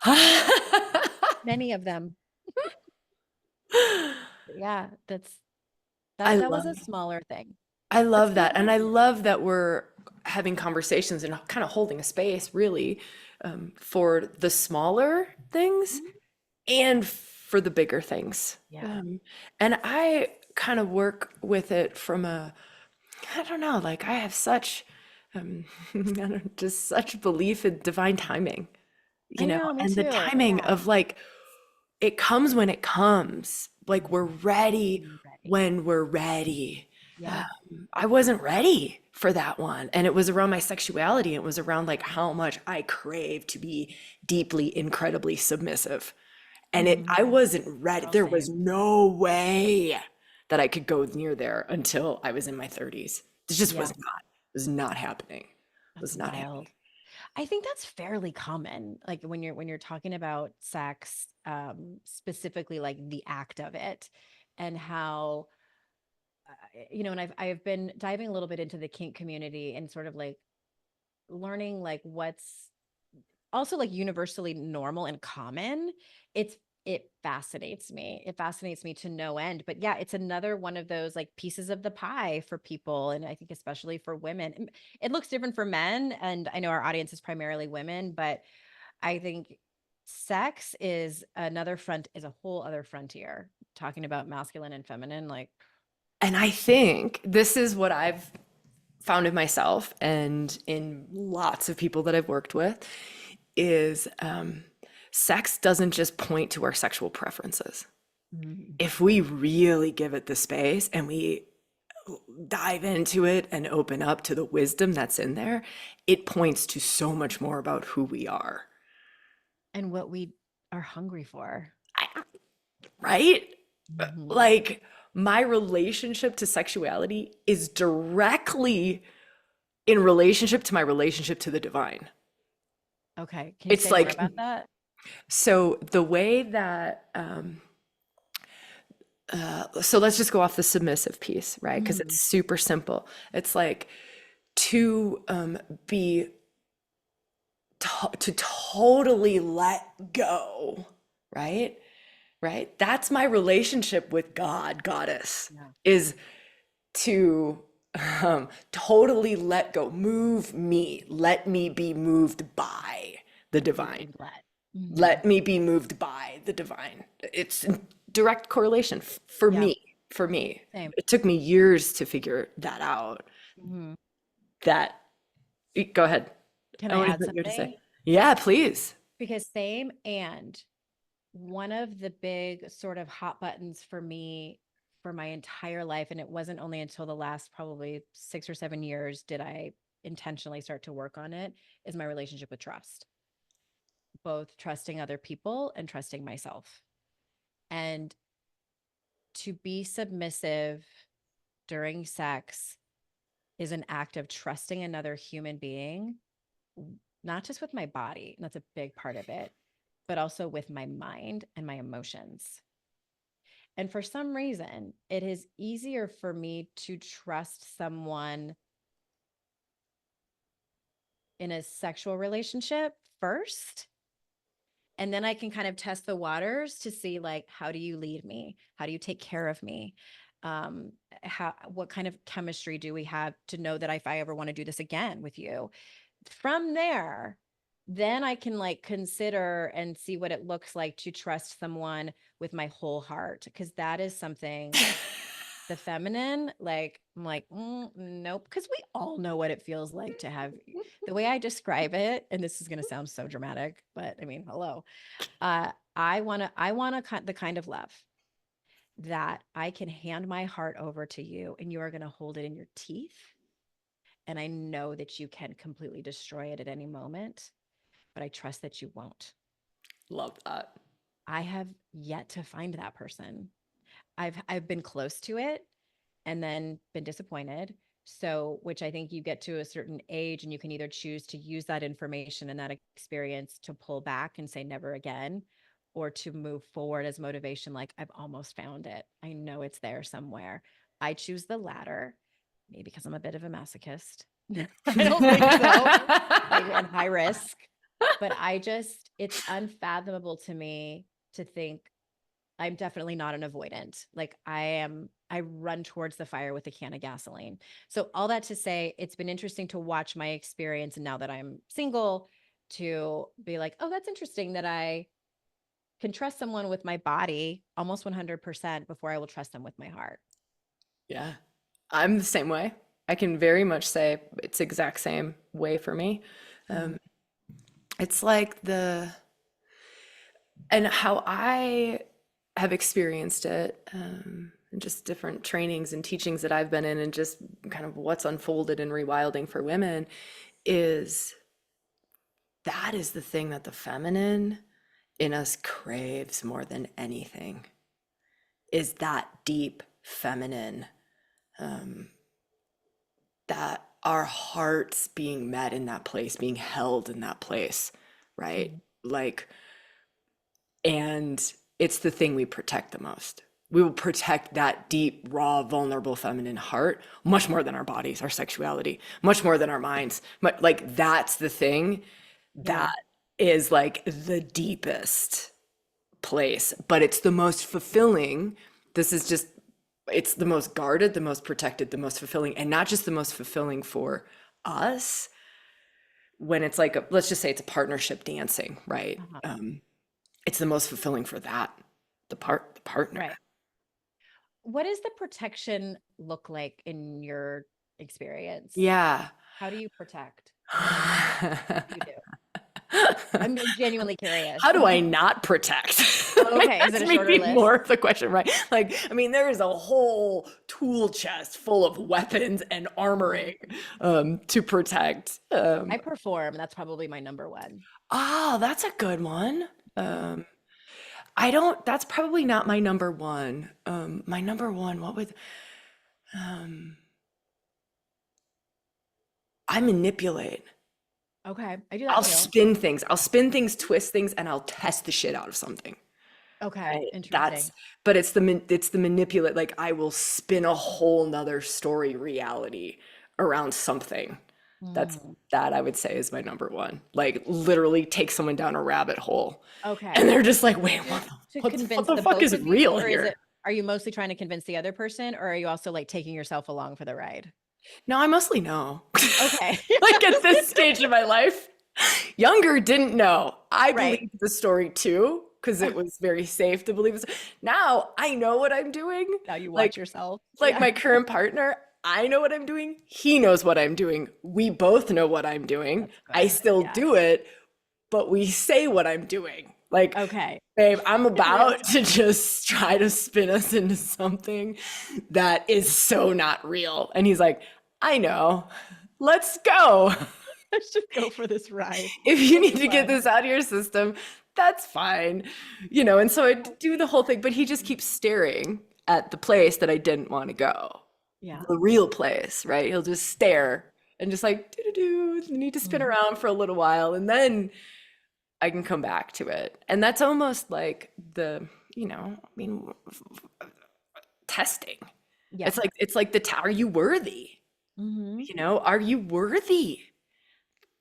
I many of them. But yeah, that was love a smaller thing. I But love still that. And big. I love that we're having conversations and kind of holding a space really for the smaller things Mhm. and for the bigger things. Yeah. And I kind of work with it from I don't know, like I have such, I don't, just such belief in divine timing, I know, me and the too. timing Yeah. of like, it comes when it comes. Like we're ready Be ready. when we're ready. Yeah. I wasn't ready for that one. And it was around my sexuality. It was around like how much I crave to be deeply, incredibly submissive. And I Mhm. wasn't ready. Girl, There was same. no way that I could go near there until I was in my 30s. It just Yeah. was not happening. It That's was not happening. wild. I think that's fairly common. Like when you're talking about sex, specifically like the act of it, and how and I've been diving a little bit into the kink community and sort of like learning like what's also like universally normal and common. It fascinates me to no end. But yeah, it's another one of those like pieces of the pie for people, and I think especially for women. It looks different for men, and I know our audience is primarily women, but I think sex is a whole other frontier, talking about masculine and feminine. Like, And I think this is what I've found in myself and in lots of people that I've worked with is sex doesn't just point to our sexual preferences. Mhm. If we really give it the space and we dive into it and open up to the wisdom that's in there, it points to so much more about who we are, And what we are hungry for. right? Mhm. Like my relationship to sexuality is directly in relationship to my relationship to the divine. Okay. Can you It's say more like, about that? so the way that, so let's just go off the submissive piece, right? Because Mhm. it's super simple. It's like to be to totally let go, right? Right? That's my relationship with God, goddess, Yeah. is to totally let go, move me, let me be moved by the divine. Lead, let. Hmm. Let me be moved by the divine. It's in direct correlation for Yeah. me. For me, Same. it took me years to figure that out. Hmm. That, go ahead. Can I I want to add hear what you have to something? say. Yeah, please. Because same, and one of the big sort of hot buttons for me for my entire life, and it wasn't only until the last probably 6 or 7 years did I intentionally start to work on it, is my relationship with trust, both trusting other people and trusting myself. And to be submissive during sex is an act of trusting another human being, not just with my body, and that's a big part of it, but also with my mind and my emotions. And for some reason, it is easier for me to trust someone in a sexual relationship first. And then I can kind of test the waters to see, like, how do you lead me? How do you take care of me? What kind of chemistry do we have to know that if I ever want to do this again with you? From there, then I can like consider and see what it looks like to trust someone with my whole heart, because that is something, the feminine, like I'm like, nope, because we all know what it feels like to have, the way I describe it, and this is going to sound so dramatic, but I mean, hello. I want the kind of love that I can hand my heart over to you and you are going to hold it in your teeth. And I know that you can completely destroy it at any moment, but I trust that you won't. Love that. I have yet to find that person. I've been close to it and then been disappointed. So, which I think you get to a certain age and you can either choose to use that information and that experience to pull back and say never again, or to move forward as motivation, like I've almost found it. I know it's there somewhere. I choose the latter, maybe because I'm a bit of a masochist. I don't think so. Like, and high risk. But it's unfathomable to me to think I'm definitely not an avoidant. Like I run towards the fire with a can of gasoline. So all that to say, it's been interesting to watch my experience. And now that I'm single, to be like, oh, that's interesting that I can trust someone with my body almost 100% before I will trust them with my heart. Yeah, I'm the same way. I can very much say it's exact same way for me. Mhm. It's like and how I have experienced it, and just different trainings and teachings that I've been in, and just kind of what's unfolded in rewilding for women, is that is the thing that the feminine in us craves more than anything, is that deep feminine, that our hearts being met in that place, being held in that place, right? Mhm. Like, and it's the thing we protect the most. We will protect that deep, raw, vulnerable feminine heart much more than our bodies, our sexuality, much more than our minds. But like, that's the thing Yeah. that is like the deepest place, but it's the most fulfilling. This is just, it's the most guarded, the most protected, the most fulfilling, and not just the most fulfilling for us when it's like, let's just say it's a partnership dancing, right? Uh-huh. It's the most fulfilling for that, the partner. Right. What does the protection look like in your experience? Yeah. How do you protect? What do you do? I'm genuinely curious. How do I not protect? Okay. Is it That's a shorter maybe list? more of the question, right? Like, I mean, there is a whole tool chest full of weapons and Mhm. armoring, to protect. I perform. That's probably my number one. That's a good one. Mhm. I don't, that's probably not my number one. My number one, what would, I manipulate. Okay. I do that too. I'll spin things, twist things, and I'll test the shit out of something. Okay. Right. Interesting. But it's the manipulate, like I will spin a whole nother story reality around something. That's Mm. that I would say is my number one. Like literally take someone down a rabbit hole and Okay. they're just like, wait, To what convince the the fuck both is of you, real or here? are you mostly trying to convince the other person, or are you also like taking yourself along for the ride? No, I mostly know. Okay. Like I at was gonna this stage say. of my life, younger didn't know. I Right. believed the story too because it was very safe to believe. Now I know what I'm doing. Now you watch Like yourself. like Yeah. my current partner, I know what I'm doing. He knows what I'm doing. We both know what I'm doing. That's I good. still Yeah. do it, but we say what I'm doing. Like, Okay. babe, I'm In real about to time. just try to spin us into something that is so not real. And he's like, I know. Let's go. Let's just go for this ride. If you It'll need be to get fun. this out of your system, that's fine. And so I do the whole thing, but he just keeps staring at the place that I didn't want to go. Yeah. The real place, right? He'll just stare and just like do do do, need to spin Mhm. around for a little while and then I can come back to it. And that's almost like I mean, testing. Yeah. It's like are you worthy? Hmm. Are you worthy?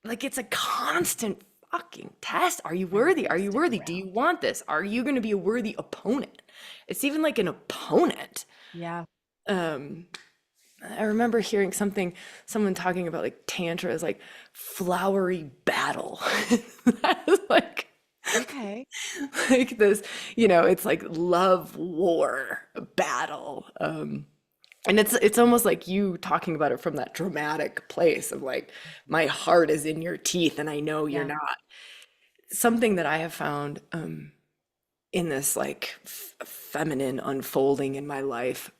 Like it's a constant fucking test. Are you I know. worthy? Are you Stick worthy? Do you around. want this? Are you going to be a worthy opponent? It's even like an opponent. Yeah. Um, I remember hearing someone talking about like tantra as like flowery battle. That was Okay. like this, it's like love war battle. And it's almost like you talking about it from that dramatic place of like my heart is in your teeth and I know you're Yeah. not. Something that I have found in this like feminine unfolding in my life,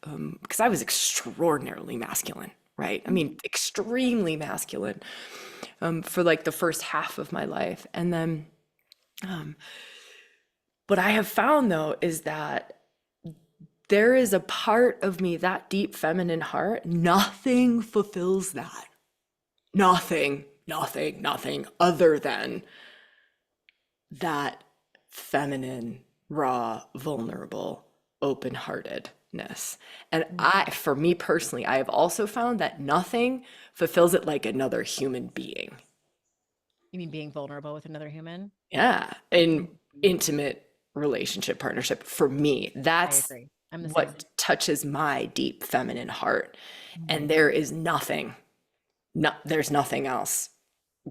because I was extraordinarily masculine, right? I mean, Mhm. extremely masculine for like the first half of my life. And then um, what I have found though is that there is a part of me, that deep feminine heart, nothing fulfills that. Nothing, nothing, nothing other than that feminine, raw, vulnerable, open heartedness. And Mhm. for me personally, I have also found that nothing fulfills it like another human being. You mean being vulnerable with another human? Yeah. In Mhm. intimate relationship, partnership, for me, I that's agree. I'm the same. what touches my deep feminine heart. And Mhm. there is nothing, there's nothing else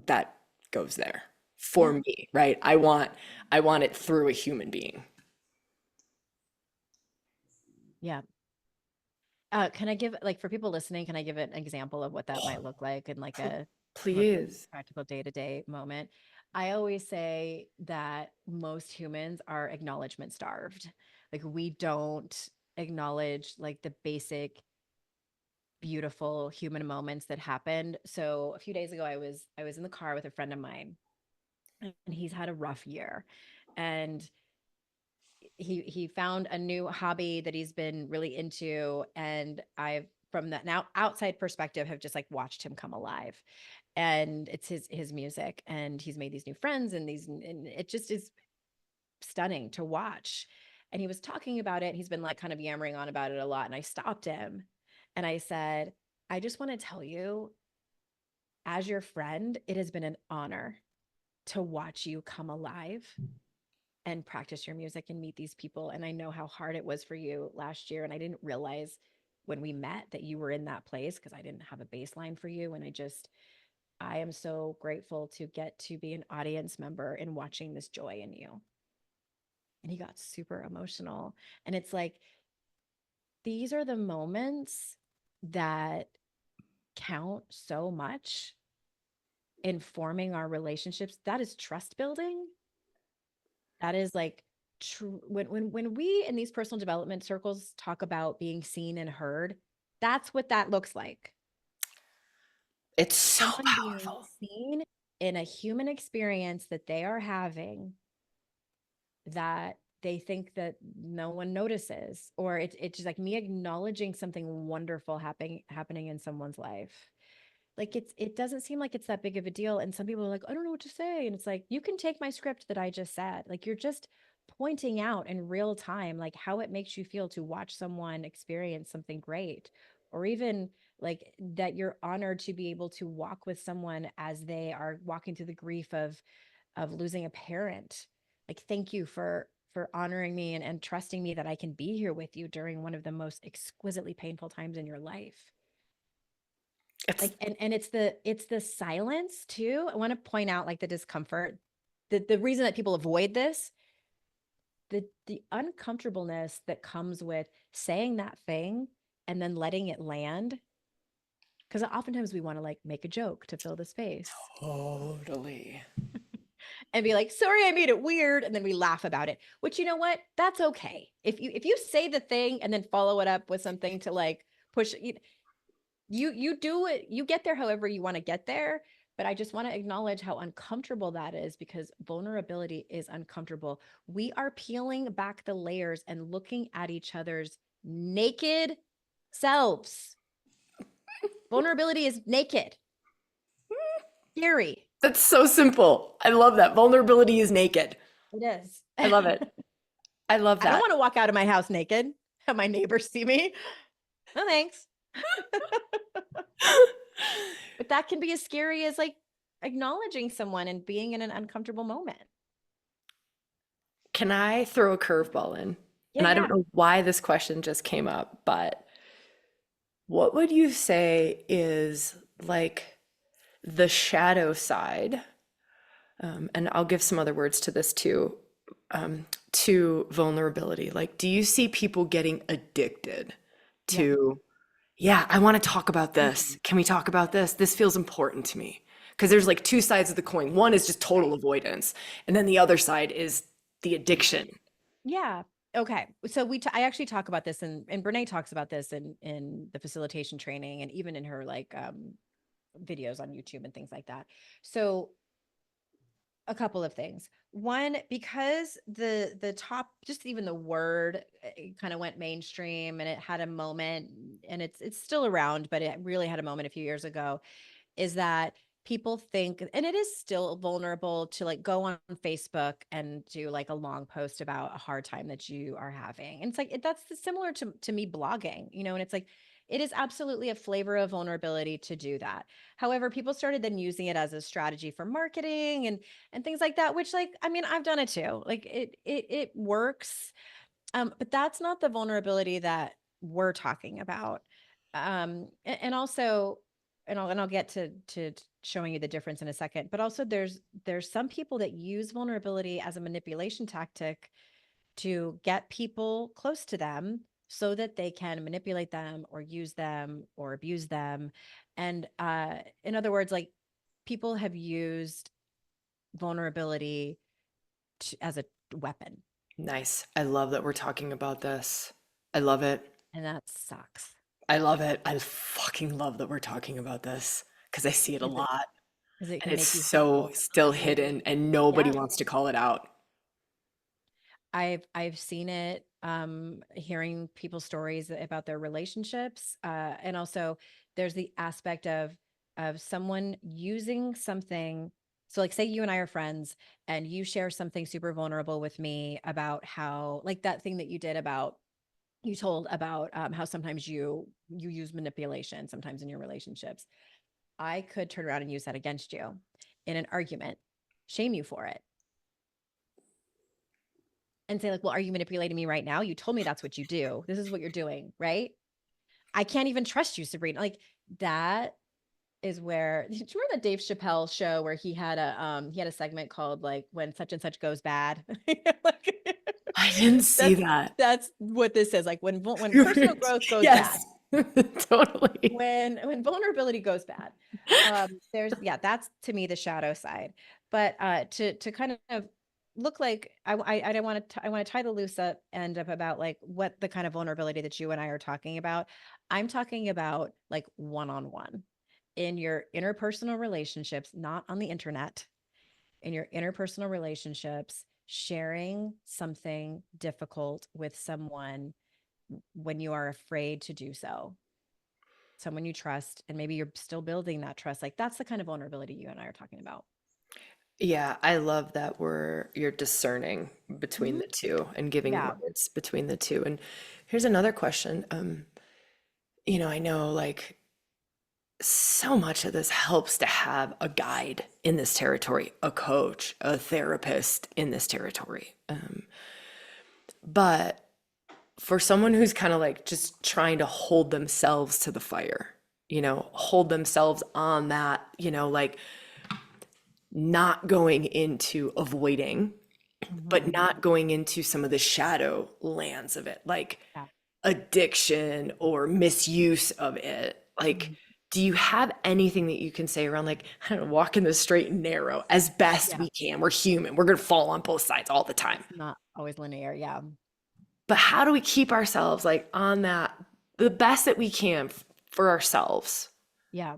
that goes there for Yeah. me, right? I want it through a human being. Yeah. Can I give, like, for people listening, can I give an example of what that might look like in like a more Please. practical day-to-day moment? I always say that most humans are acknowledgement starved. Like we don't acknowledge like the basic beautiful human moments that happened. So a few days ago I was in the car with a friend of mine and he's had a rough year. And he found a new hobby that he's been really into, and I've from that now outside perspective have just like watched him come alive. And it's his music, and he's made these new friends, and it just is stunning to watch. And he was talking about it, he's been like kind of yammering on about it a lot, and I stopped him and I said, I just want to tell you, as your friend, it has been an honor to watch you come alive and practice your music and meet these people. And I know how hard it was for you last year. And I didn't realize when we met that you were in that place because I didn't have a baseline for you. And I am so grateful to get to be an audience member in watching this joy in you. And he got super emotional. And it's like, these are the moments that count so much in forming our relationships. That is trust building. That is like when we in these personal development circles talk about being seen and heard, that's what that looks like. It's so Someone being powerful. seen in a human experience that they are having that they think that no one notices, or it's just like me acknowledging something wonderful happening in someone's life. Like it doesn't seem like it's that big of a deal, and some people are like, I don't know what to say, and it's like, you can take my script that I just said. Like you're just pointing out in real time like how it makes you feel to watch someone experience something great, or even like that you're honored to be able to walk with someone as they are walking through the grief of losing a parent. Like, thank you for honoring me and trusting me that I can be here with you during one of the most exquisitely painful times in your life. It's Like, and it's the silence too. I want to point out like the discomfort. The reason that people avoid this, the uncomfortableness that comes with saying that thing and then letting it land. Because oftentimes we want to like make a joke to fill the space totally. and be like, sorry, I made it weird. And then we laugh about it, which, you know what? That's okay. If you say the thing and then follow it up with something to like push, you do it, you get there however you want to get there. But I just want to acknowledge how uncomfortable that is, because vulnerability is uncomfortable. We are peeling back the layers and looking at each other's naked selves. Vulnerability is naked, scary. That's so simple. I love that. Vulnerability is naked. It is. I love it. I love I don't that. want to walk out of my house naked, have my neighbors see me. No thanks. But that can be as scary as like acknowledging someone and being in an uncomfortable moment. Can I throw a curveball in? Yeah, And I don't yeah. know why this question just came up, but what would you say is like the shadow side? And I'll give some other words to this too, to vulnerability. Like, do you see people getting addicted Yeah. to, yeah, I want to talk about this. Mhm. Can we talk about this? This feels important to me. Because there's like two sides of the coin. One is just total Right. avoidance, and then the other side is the addiction. Yeah. Okay. So I actually talk about this, and Brene talks about this in the facilitation training and even in her like videos on YouTube and things like that. So a couple of things. One, because the top, just even the word kind of went mainstream and it had a moment, and it's still around, but it really had a moment a few years ago, is that people think, and it is still vulnerable to like go on Facebook and do like a long post about a hard time that you are having. And it's like that's similar to me blogging, and it's like it is absolutely a flavor of vulnerability to do that. However, people started then using it as a strategy for marketing and things like that, which, like, I mean, I've done it too. Like it works. But that's not the vulnerability that we're talking about. And also, and I'll get to showing you the difference in a second. But also, there's some people that use vulnerability as a manipulation tactic to get people close to them so that they can manipulate them or use them or abuse them. And in other words, like, people have used vulnerability as a weapon, Nice. I love that we're talking about this. I love it. and that sucks. I love it. I fucking love that we're talking about this because I see it a Is it lot. because it And can it's make you so feel still really, hidden and nobody yeah. wants to call it out. I've seen it, hearing people's stories about their relationships, and also there's the aspect of someone using something. So, like, say you and I are friends, and you share something super vulnerable with me about how, like, that thing that you did about you told about how sometimes you use manipulation sometimes in your relationships. I could turn around and use that against you in an argument, shame you for it, and say, like, well, are you manipulating me right now? You told me that's what you do. This is what you're doing, right? I can't even trust you, Sabrina. Like, that is where, do you remember the Dave Chappelle show where he had a segment called like when such and such goes bad? Like, I didn't see that's that. that's what this is. Like, when personal growth goes bad, Yes, totally. when vulnerability goes bad, there's, yeah, that's to me the shadow side. But to kind of look like, I don't want to, I want to tie the loose up end up about like what the kind of vulnerability that you and I are talking about. I'm talking about like one-on-one in your interpersonal relationships, not on the internet, in your interpersonal relationships, sharing something difficult with someone when you are afraid to do so, someone you trust, and maybe you're still building that trust. Like, that's the kind of vulnerability you and I are talking about. Yeah, I love that you're discerning between Mhm. the two and giving Yeah. words between the two. And here's another question. I know like so much of this helps to have a guide in this territory, a coach, a therapist in this territory. But for someone who's kind of like just trying to hold themselves to the fire, hold themselves on that, like not going into avoiding, but Mhm. not going into some of the shadow lands of it, like Yeah. addiction or misuse of it. Like, Mhm. do you have anything that you can say around, like, I don't know, walking the straight and narrow as best Yeah. we can? We're human. We're going to fall on both sides all the time. It's not always linear. Yeah. But how do we keep ourselves like on that the best that we can for ourselves? Yeah.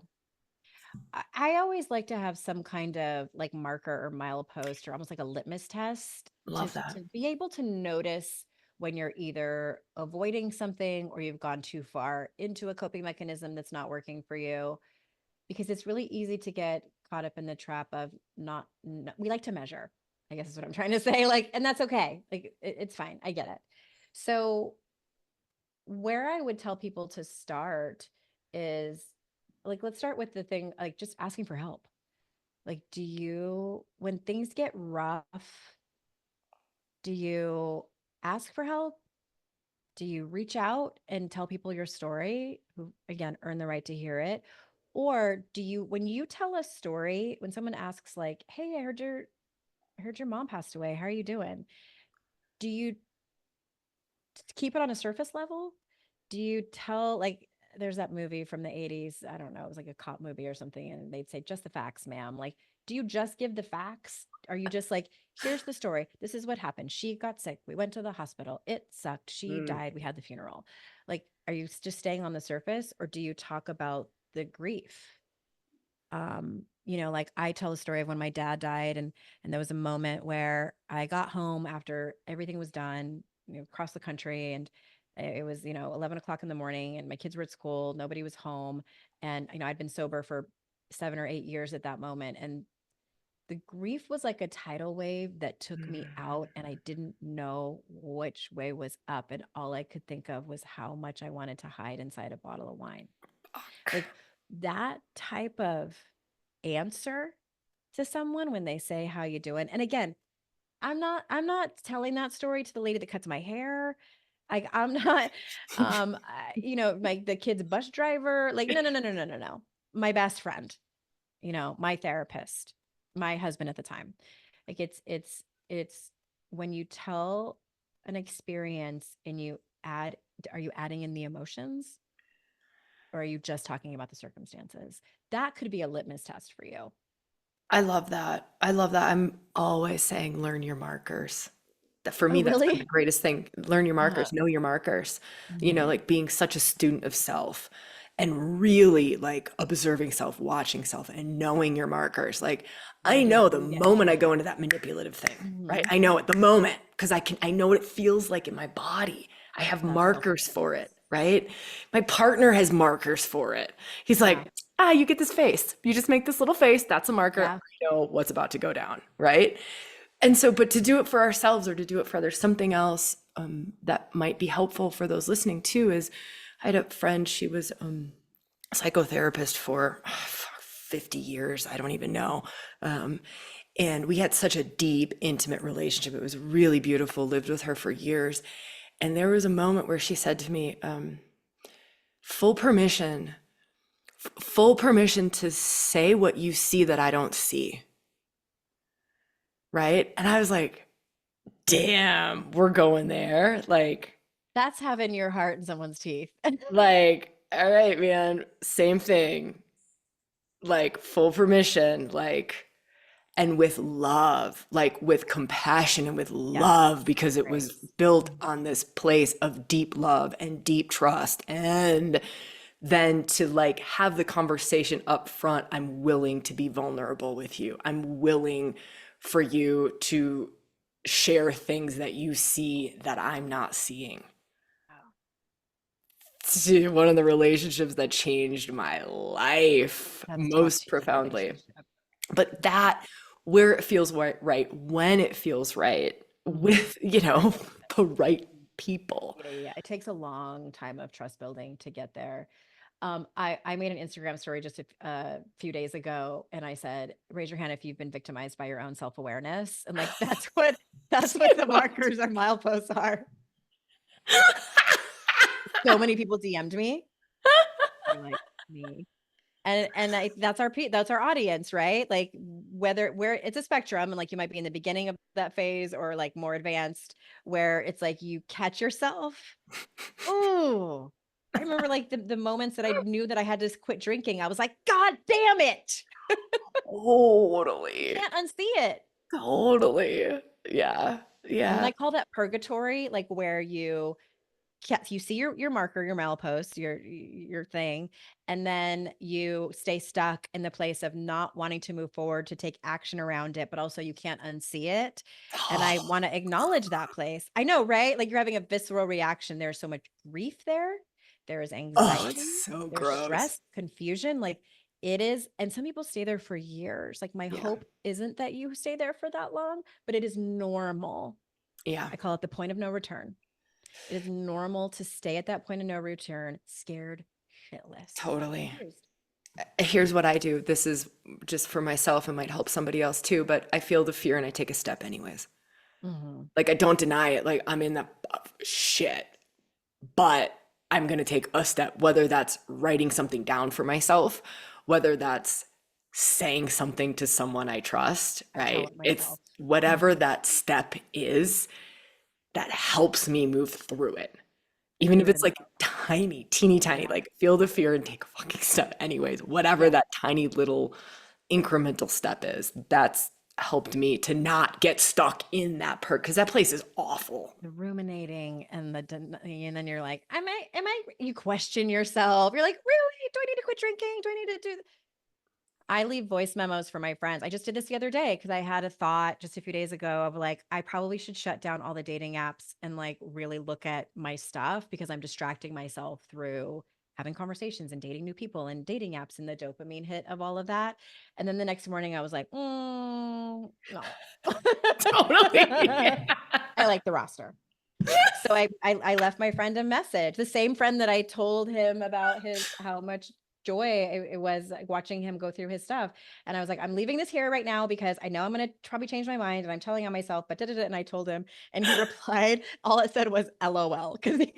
I always like to have some kind of like marker or milepost or almost like a litmus test Love that. to be able to notice when you're either avoiding something or you've gone too far into a coping mechanism that's not working for you. Because it's really easy to get caught up in the trap of we like to measure, I guess is what I'm trying to say. Like, and that's okay. Like, it's fine. I get it. So, where I would tell people to start is like, let's start with the thing, like just asking for help. Like, when things get rough, do you ask for help? Do you reach out and tell people your story who, again, earn the right to hear it? Or when you tell a story, when someone asks, like, hey, I heard your mom passed away. How are you doing? Do you keep it on a surface level? Do you tell, like, there's that movie from the 80s. I don't know. It was like a cop movie or something. And they'd say, just the facts, ma'am. Like, do you just give the facts? Are you just like, here's the story. This is what happened. She got sick. We went to the hospital. It sucked. She Mm. died. We had the funeral. Like, are you just staying on the surface or do you talk about the grief? Like I tell the story of when my dad died and there was a moment where I got home after everything was done, across the country and it was, 11 o'clock in the morning and my kids were at school, nobody was home. And, I'd been sober for 7 or 8 years at that moment. And the grief was like a tidal wave that took me out and I didn't know which way was up. And all I could think of was how much I wanted to hide inside a bottle of wine. Like that type of answer to someone when they say how you doing. And again, I'm not telling that story to the lady that cuts my hair. Like I'm not like the kid's bus driver. Like no, no, no, no, no, no, no. My best friend, my therapist, my husband at the time. Like it's when you tell an experience and are you adding in the emotions or are you just talking about the circumstances? That could be a litmus test for you. I love that. I love that. I'm always saying learn your markers. That for Oh, me, that's been the really? greatest thing. Learn your Uh-huh. markers, know your markers. Mhm. Like being such a student of self and really like observing self, watching self, and knowing your markers. Like I Letting know the go. Yeah. moment I go into that manipulative thing, right? Mhm. I know at the moment because I know what it feels like in my body. I have That's helpful. markers for it, right? My partner has markers for it. He's Yeah. like, you get this face. You just make this little face. That's a marker. Yeah. I know what's about to go down, right? And so, but to do it for ourselves or to do it for others, something else that might be helpful for those listening too is I had a friend, she was a psychotherapist for 50 years, I don't even know. Um, and we had such a deep, intimate relationship. It was really beautiful, lived with her for years. And there was a moment where she said to me, full permission, full permission to say what you see that I don't see. Right. And I was like, damn, we're going there. That's having your heart in someone's teeth. All right, man, same thing. Like full permission, and with love, like with compassion and with Yes. love, because it was Grace. built Mhm. on this place of deep love and deep trust. And then to like have the conversation up front, I'm willing to be vulnerable with you. I'm willing for you to share things that you see that I'm not seeing. Wow. To one of the relationships that changed my life That's top most tier profoundly. relationship. But that, where it feels right, when it feels right, Mhm. with, Very important. the right people. Yeah, yeah, yeah. It takes a long time of trust building to get there. I made an Instagram story just a few days ago, and I said, "Raise your hand if you've been victimized by your own self-awareness." And like that's what the markers or mileposts are. So many people DM'd me. They're like me. That's our audience, right? Like whether where it's a spectrum, and like you might be in the beginning of that phase or like more advanced, where it's like you catch yourself. Oh, I remember like the moments that I knew that I had to quit drinking. I was like, God damn it. Totally. Can't unsee it. Totally. Yeah. And Yeah. I call that purgatory, like where you see your marker, your milepost, your thing, and then you stay stuck in the place of not wanting to move forward to take action around it, but also you can't unsee it. And I want to acknowledge that place. I know, right? Like you're having a visceral reaction. There's so much grief there. There is Oh, anxiety. it's so There's gross. stress, confusion. Like it is, and some people stay there for years. Like my Yeah. hope isn't that you stay there for that long, but it is normal. Yeah. I call it the point of no return. It is normal to stay at that point of no return, scared shitless. Totally. Confused. Here's what I do. This is just for myself and might help somebody else too, but I feel the fear and I take a step anyways. Mhm. Like I don't deny it. Like I'm in the shit, but I'm going to take a step, whether that's writing something down for myself, whether that's saying something to someone I trust, I tell right? it It's myself. whatever that step is that helps me move through it. Even if it's Even like tiny, teeny tiny, yeah. like feel the fear and take a fucking step anyways, whatever Yeah. that tiny little incremental step is, that's helped me to not get stuck in that perk because that place is awful. The ruminating and and then you're like, am I, you question yourself. You're like, really? Do I need to quit drinking? Do I need to do? I leave voice memos for my friends. I just did this the other day because I had a thought just a few days ago of like, I probably should shut down all the dating apps and like really look at my stuff because I'm distracting myself through having conversations and dating new people and dating apps and the dopamine hit of all of that. And then the next morning I was like, no. Totally. I like the roster. So I left my friend a message, the same friend that I told him about his how much joy it was like, watching him go through his stuff. And I was like, I'm leaving this here right now because I know I'm gonna probably change my mind and I'm telling on myself, but and I told him, and he replied, all it said was LOL. Cause he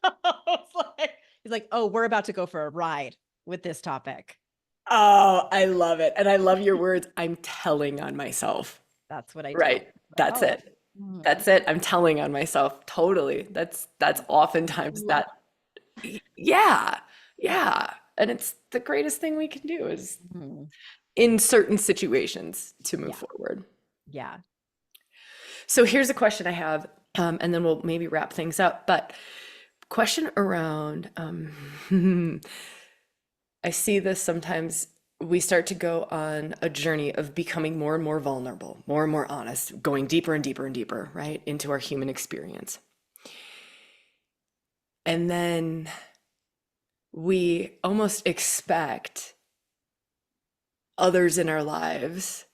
knows like he's like, oh, we're about to go for a ride with this topic. Oh, I love it. And I love your words. I'm telling on myself. That's what I do. Right. That's what I That's call it. it. Mhm. That's it. I'm telling on myself. Totally. That's oftentimes Love that yeah. Yeah. And it's the greatest thing we can do is it. Mhm. in certain situations to move Yeah. forward. Yeah. So here's a question I have, and then we'll maybe wrap things up. But question around, I see this sometimes. We start to go on a journey of becoming more and more vulnerable, more and more honest, going deeper and deeper and deeper, right, into our human experience. And then we almost expect others in our lives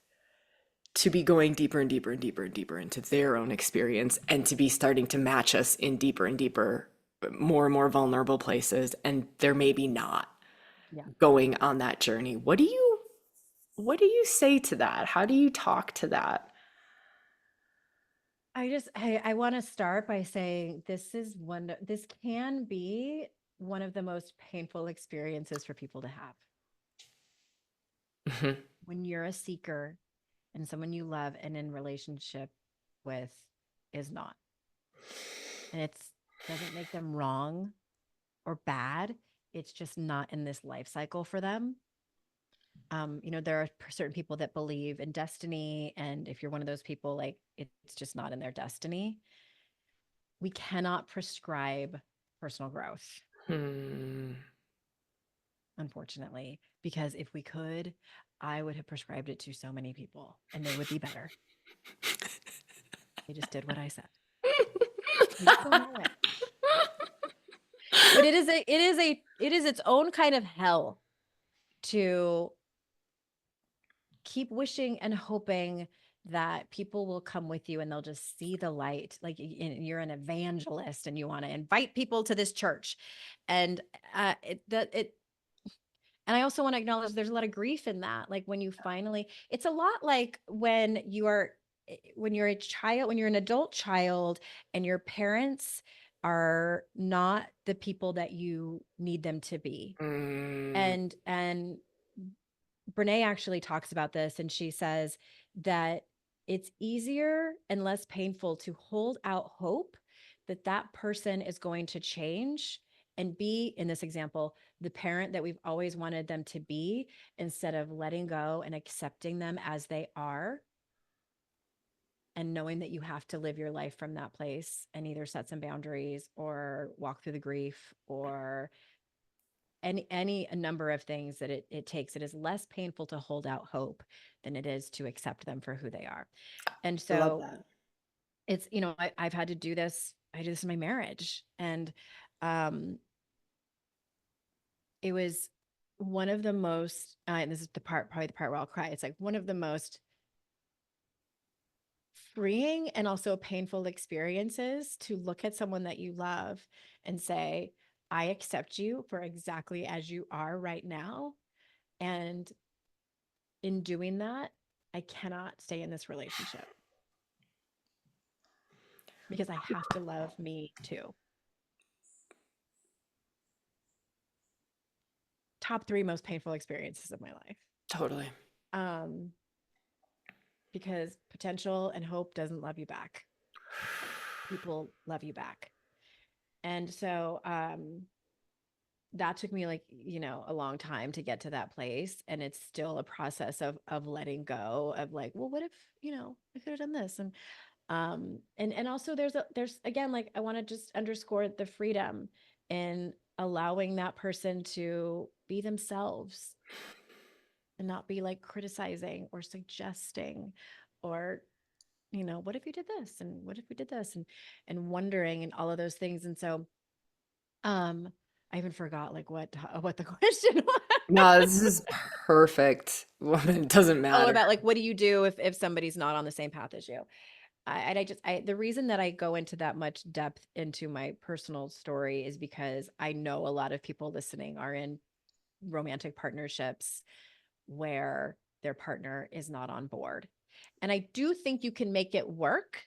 to be going deeper and deeper and deeper and deeper into their own experience and to be starting to match us in deeper and deeper, more and more vulnerable places. And they're maybe not Yeah. going on that journey. What do you say to that? How do you talk to that? I want to start by saying this can be one of the most painful experiences for people to have Mhm. when you're a seeker and someone you love and in relationship with is not. And it's doesn't make them wrong or bad. It's just not in this life cycle for them. There are certain people that believe in destiny, and if you're one of those people, like it's just not in their destiny. We cannot prescribe personal growth, Hmm. unfortunately, because if we could, I would have prescribed it to so many people and they would be better. They just did what I said. They just don't know it. But it is its own kind of hell to keep wishing and hoping that people will come with you and they'll just see the light. Like you're an evangelist and you want to invite people to this church. And it And I also want to acknowledge there's a lot of grief in that. Like when you finally, it's a lot like when when you're a child, when you're an adult child and your parents are not the people that you need them to be. Mm, And Brene actually talks about this, and she says that it's easier and less painful to hold out hope that that person is going to change and be, in this example, the parent that we've always wanted them to be, instead of letting go and accepting them as they are, and knowing that you have to live your life from that place and either set some boundaries or walk through the grief or any a number of things that it takes. It is less painful to hold out hope than it is to accept them for who they are. And I love so that. it's, I've had to do this. I do this in my marriage. And um, it was one of the most, and this is probably the part where I'll cry. It's like one of the most freeing and also painful experiences to look at someone that you love and say, I accept you for exactly as you are right now. And in doing that, I cannot stay in this relationship because I have to love me too. Top 3 most painful experiences of my life. Totally. Um, because potential and hope doesn't love you back. People love you back. And so that took me like, a long time to get to that place. And it's still a process of letting go of like, well, what if, I could have done this. And also there's again, like, I want to just underscore the freedom in allowing that person to be themselves and not be like criticizing or suggesting or, what if you did this and what if we did this and wondering and all of those things. And so um I even forgot like what the question was. No, this is perfect. Woman, it doesn't Oh, matter. about like, what do you do if somebody's not on the same path as you? The reason that I go into that much depth into my personal story is because I know a lot of people listening are in romantic partnerships where their partner is not on board. And I do think you can make it work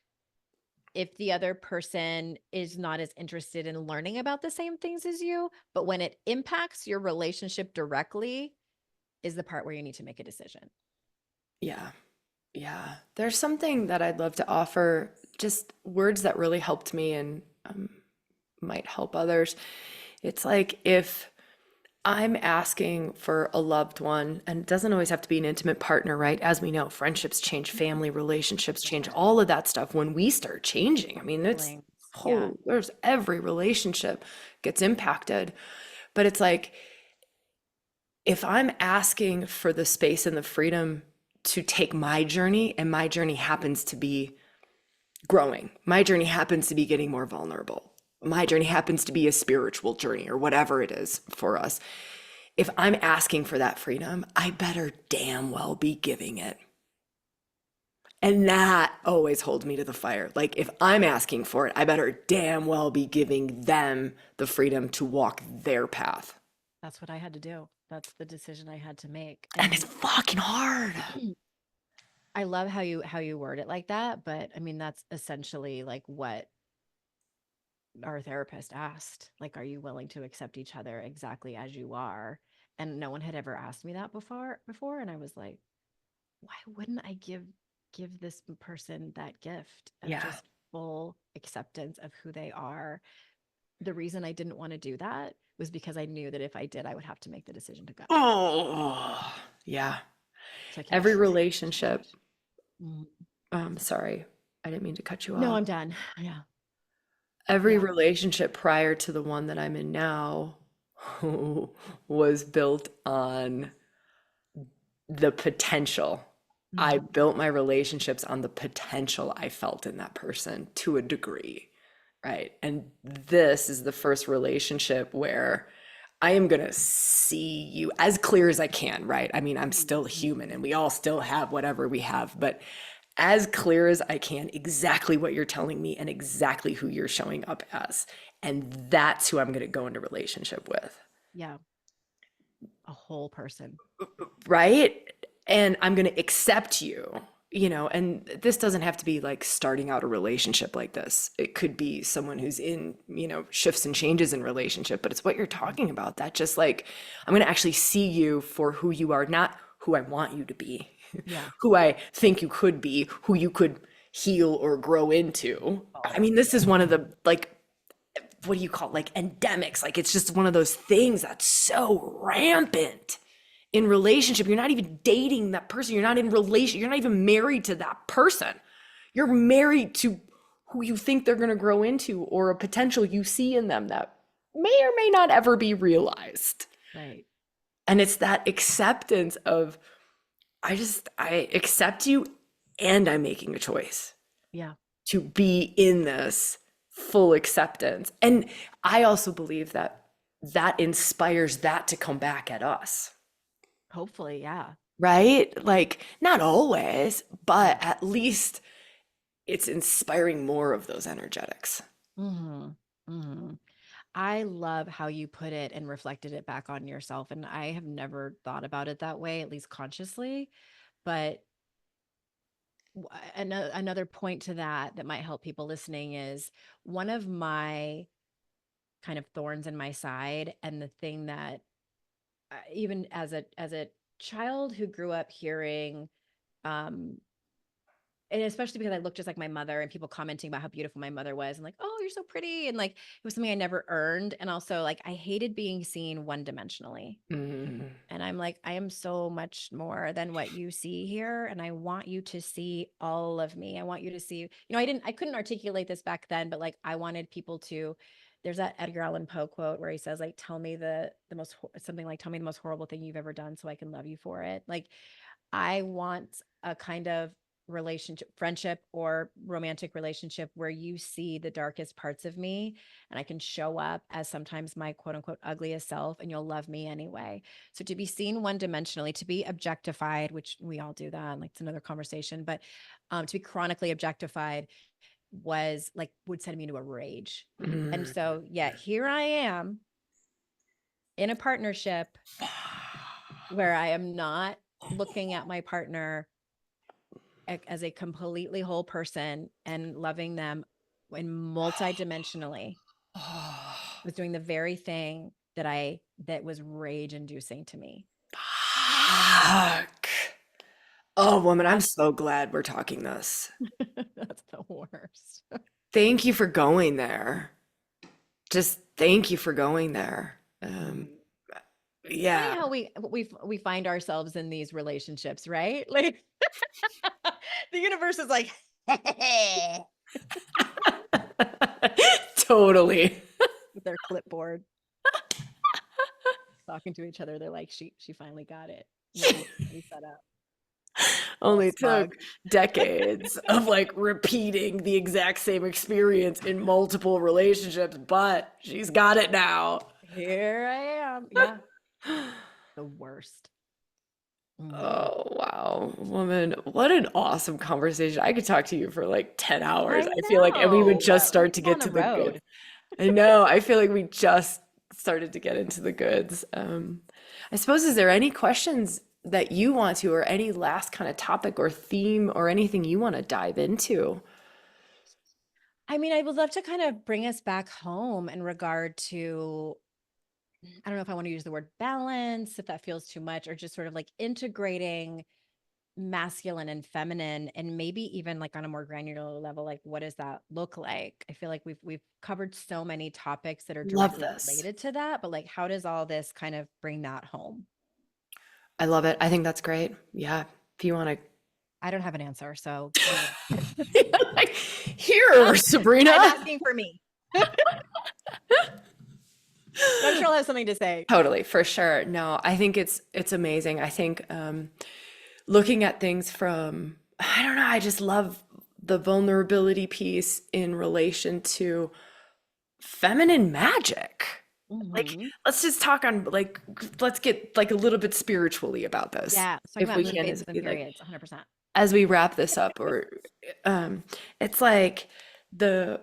if the other person is not as interested in learning about the same things as you. But when it impacts your relationship directly is the part where you need to make a decision. Yeah. Yeah. There's something that I'd love to offer, just words that really helped me and might help others. It's like if I'm asking for a loved one, and it doesn't always have to be an intimate partner, right? As we know, friendships change, family relationships change, all of that stuff when we start changing. I mean, it's Siblings. Yeah. whole, there's every relationship gets impacted. But it's like if I'm asking for the space and the freedom to take my journey, and my journey happens to be growing, my journey happens to be getting more vulnerable, my journey happens to be a spiritual journey or whatever it is for us. If I'm asking for that freedom, I better damn well be giving it. And that always holds me to the fire. Like if I'm asking for it, I better damn well be giving them the freedom to walk their path. That's what I had to do. That's the decision I had to make. And it's And fucking hard. I love how you word it like that, but I mean that's essentially like what our therapist asked. Like, are you willing to accept each other exactly as you are? And no one had ever asked me that before, and I was like, why wouldn't I give this person that gift of Yeah. just full acceptance of who they are? The reason I didn't want to do that was because I knew that if I did, I would have to make the decision to go. Oh, yeah. So I can't Every choose. relationship. Mhm. Sorry, I didn't mean to cut you No, off. I'm done. Yeah. Every Yeah. relationship prior to the one that I'm in now was built on the potential. I Mhm. built my relationships on the potential I felt in that person to a degree, right? And this is the first relationship where I am going to see you as clear as I can, right? I mean, I'm still human and we all still have whatever we have, but as clear as I can, exactly what you're telling me and exactly who you're showing up as. And that's who I'm going to go into relationship with. Yeah. A whole person. right? And I'm going to accept you, and this doesn't have to be like starting out a relationship like this. It could be someone who's in, shifts and changes in relationship, but it's what you're talking about. That just like, I'm going to actually see you for who you are, not who I want you to be, Yeah. who I think you could be, who you could heal or grow into. I Oh, mean, this is one of the like, what do you call it? Like endemics. Like it's just one of those things that's so rampant in relationship. You're not even dating that person. You're not in relation. You're not even married to that person. You're married to who you think they're going to grow into or a potential you see in them that may or may not ever be realized. right. And it's that acceptance of, I accept you and I'm making a choice Yeah. to be in this full acceptance. And I also believe that that inspires that to come back at us, Hopefully, yeah. right? Like, not always, but Yeah. at least it's inspiring more of those energetics. Mm-hmm. Mm-hmm. I love how you put it and reflected it back on yourself. And I have never thought about it that way, at least consciously. But another point to that that might help people listening is one of my kind of thorns in my side, and the thing that even as a child who grew up hearing, um, and especially because I look just like my mother and people commenting about how beautiful my mother was and like, oh, you're so pretty. And like, it was something I never earned. And also, like, I hated being seen one dimensionally. Mm. And I'm like, I am so much more than what you see here. And I want you to see all of me. I want you to see, I couldn't articulate this back then, but like, I wanted people to, there's that Edgar Allan Poe quote where he says, like, tell me the most, something like, tell me the most horrible thing you've ever done so I can love you for it. Like, I want a kind of relationship, friendship, or romantic relationship where you see the darkest parts of me and I can show up as sometimes my quote unquote ugliest self and you'll love me anyway. So to be seen one dimensionally, to be objectified, which we all do that, like it's another conversation, but to be chronically objectified was like, would send me into a rage. And Mm. so, yeah, here I am in a partnership where I am not looking at my partner as a completely whole person and loving them in multidimensionally, was doing the very thing that was rage inducing to me. Fuck. Oh, woman, I'm That's so glad we're talking this. that's the worst. Thank you for going there. Just thank you for going there. Mhm. It's funny Yeah. how we find ourselves in these relationships, right? Like the universe is like Totally. with their clipboard talking to each other. They're like, she finally got it. We set up all Only smug. took decades of like repeating the exact same experience in multiple relationships, but she's got it now. Here I am. Yeah. The worst. Mhm. Oh, wow. Woman, what an awesome conversation. I could talk to you for like 10 hours. I I feel like, and we would know. just We start could to go get on to the the good. road. I know. I feel like we just started to get into the goods. I suppose, is there any questions that you want to, or any last kind of topic or theme or anything you want to dive into? I mean, I would love to kind of bring us back home in regard to, I don't know if I want to use the word balance, if that feels too much, or just sort of like integrating masculine and feminine, and maybe even like on a more granular level, like what does that look like? I feel like we've covered so many topics that are Love directly this. related to that, but like how does all this kind of bring that home? I love it. I think that's great. Yeah. If you want I don't have an answer, so you. to, like, here, I'm Sabrina. asking for me, but I'm sure I'll have something to say. Totally, for sure. No, I think it's amazing. I think looking at things from, I don't know, I just love the vulnerability piece in relation to feminine magic. Like, Hmm. let's just talk on like, let's get like a little bit spiritually about this, Yeah, let's talk if about we moon can, phases and like periods, 100%. as we wrap this up, or um, it's like the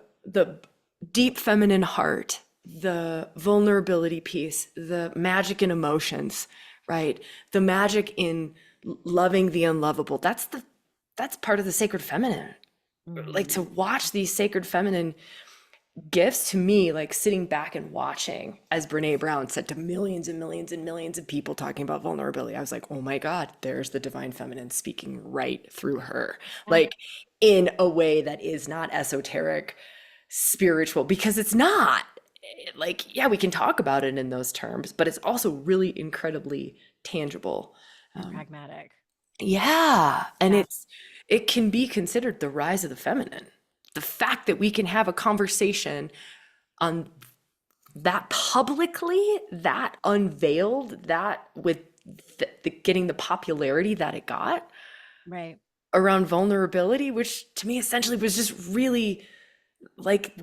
deep feminine heart the vulnerability piece, the magic in emotions, right? The magic in loving the unlovable. That's part of the sacred feminine. Like Mhm. to watch these sacred feminine gifts to me, like sitting back and watching, as Brene Brown said to millions and millions and millions of people talking about vulnerability, I was like, oh my God, there's the divine feminine speaking right through her. Yeah. Like in a way that is not esoteric, spiritual, because it's not. Like, yeah, we can talk about it in those terms, but it's also really incredibly tangible. And Um, pragmatic. yeah, and Yeah. it can be considered the rise of the feminine. The fact that we can have a conversation on that publicly, that unveiled, that with getting the popularity that it got Right. around vulnerability, which to me essentially was just really like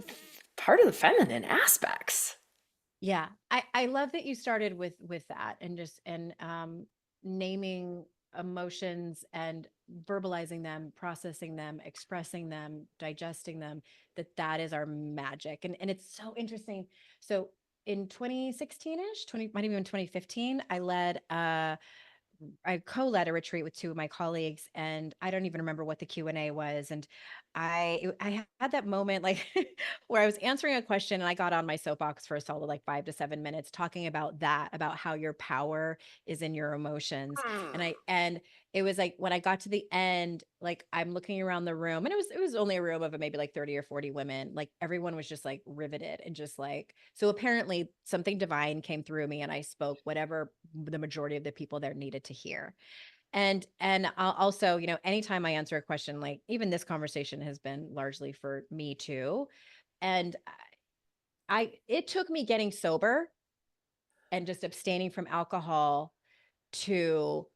part of the feminine aspects. Yeah. I love that you started with that and just naming emotions and verbalizing them, processing them, expressing them, digesting them, that is our magic. And it's so interesting. So in 2016ish, 20 might even been 2015, I co-led a retreat with two of my colleagues, and I don't even remember what the Q&A was. And I had that moment like where I was answering a question and I got on my soapbox for a solid like 5 to 7 minutes talking about that, about how your power is in your emotions. And it was like when I got to the end, like I'm looking around the room, and it was only a room of maybe like 30 or 40 women. Like everyone was just like riveted and just like, so apparently something divine came through me and I spoke whatever the majority of the people there needed to hear. And I'll also, anytime I answer a question, like even this conversation has been largely for me too. And it took me getting sober and just abstaining from alcohol to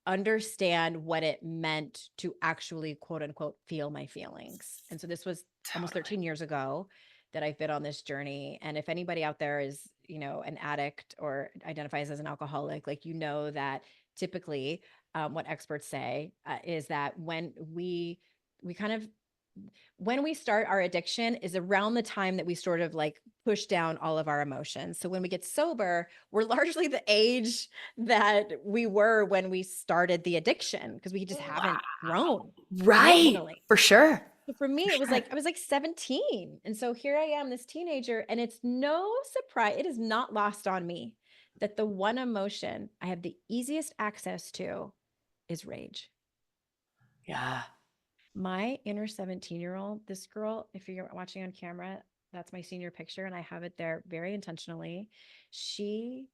understand what it meant to actually quote unquote feel my feelings. And so this was almost Totally. 13 years ago that I've been on this journey. And if anybody out there is, an addict or identifies as an alcoholic, like, that typically what experts say is that we kind of when we start our addiction is around the time that we sort of like push down all of our emotions. So when we get sober, we're largely the age that we were when we started the addiction because we just Wow. haven't grown Right. emotionally. For sure. So for For me, it was sure. like I was like 17. And so here I am, this teenager, and it's no surprise, it is not lost on me that the one emotion I have the easiest access to is rage. Yeah. My inner 17-year-old, this girl, if you're watching on camera, that's my senior picture, and I have it there very intentionally. She,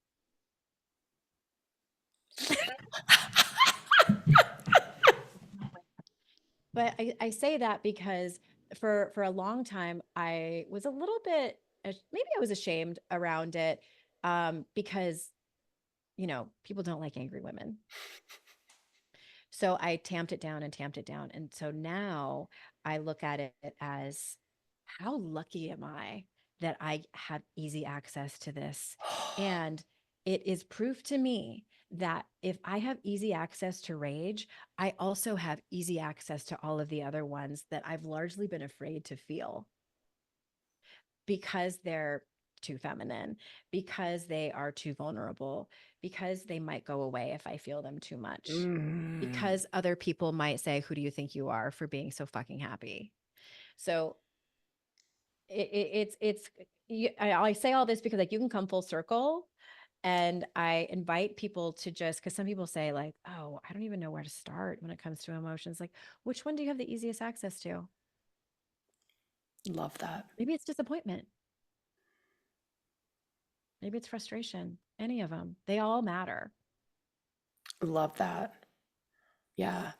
but I say that because for a long time, I was a little bit, maybe I was ashamed around it, because, people don't like angry women. So I tamped it down and tamped it down. And so now I look at it as how lucky am I that I have easy access to this? And it is proof to me that if I have easy access to rage, I also have easy access to all of the other ones that I've largely been afraid to feel because they're too feminine, because they are too vulnerable, because they might go away if I feel them too much, Mm. because other people might say, "Who do you think you are for being so fucking happy?" So I say all this because like you can come full circle. And I invite people to just, because some people say like, "Oh, I don't even know where to start when it comes to emotions." Like, which one do you have the easiest access to? Love that. Maybe it's disappointment. Maybe it's frustration. Any of them. They all matter. Love that. Yeah.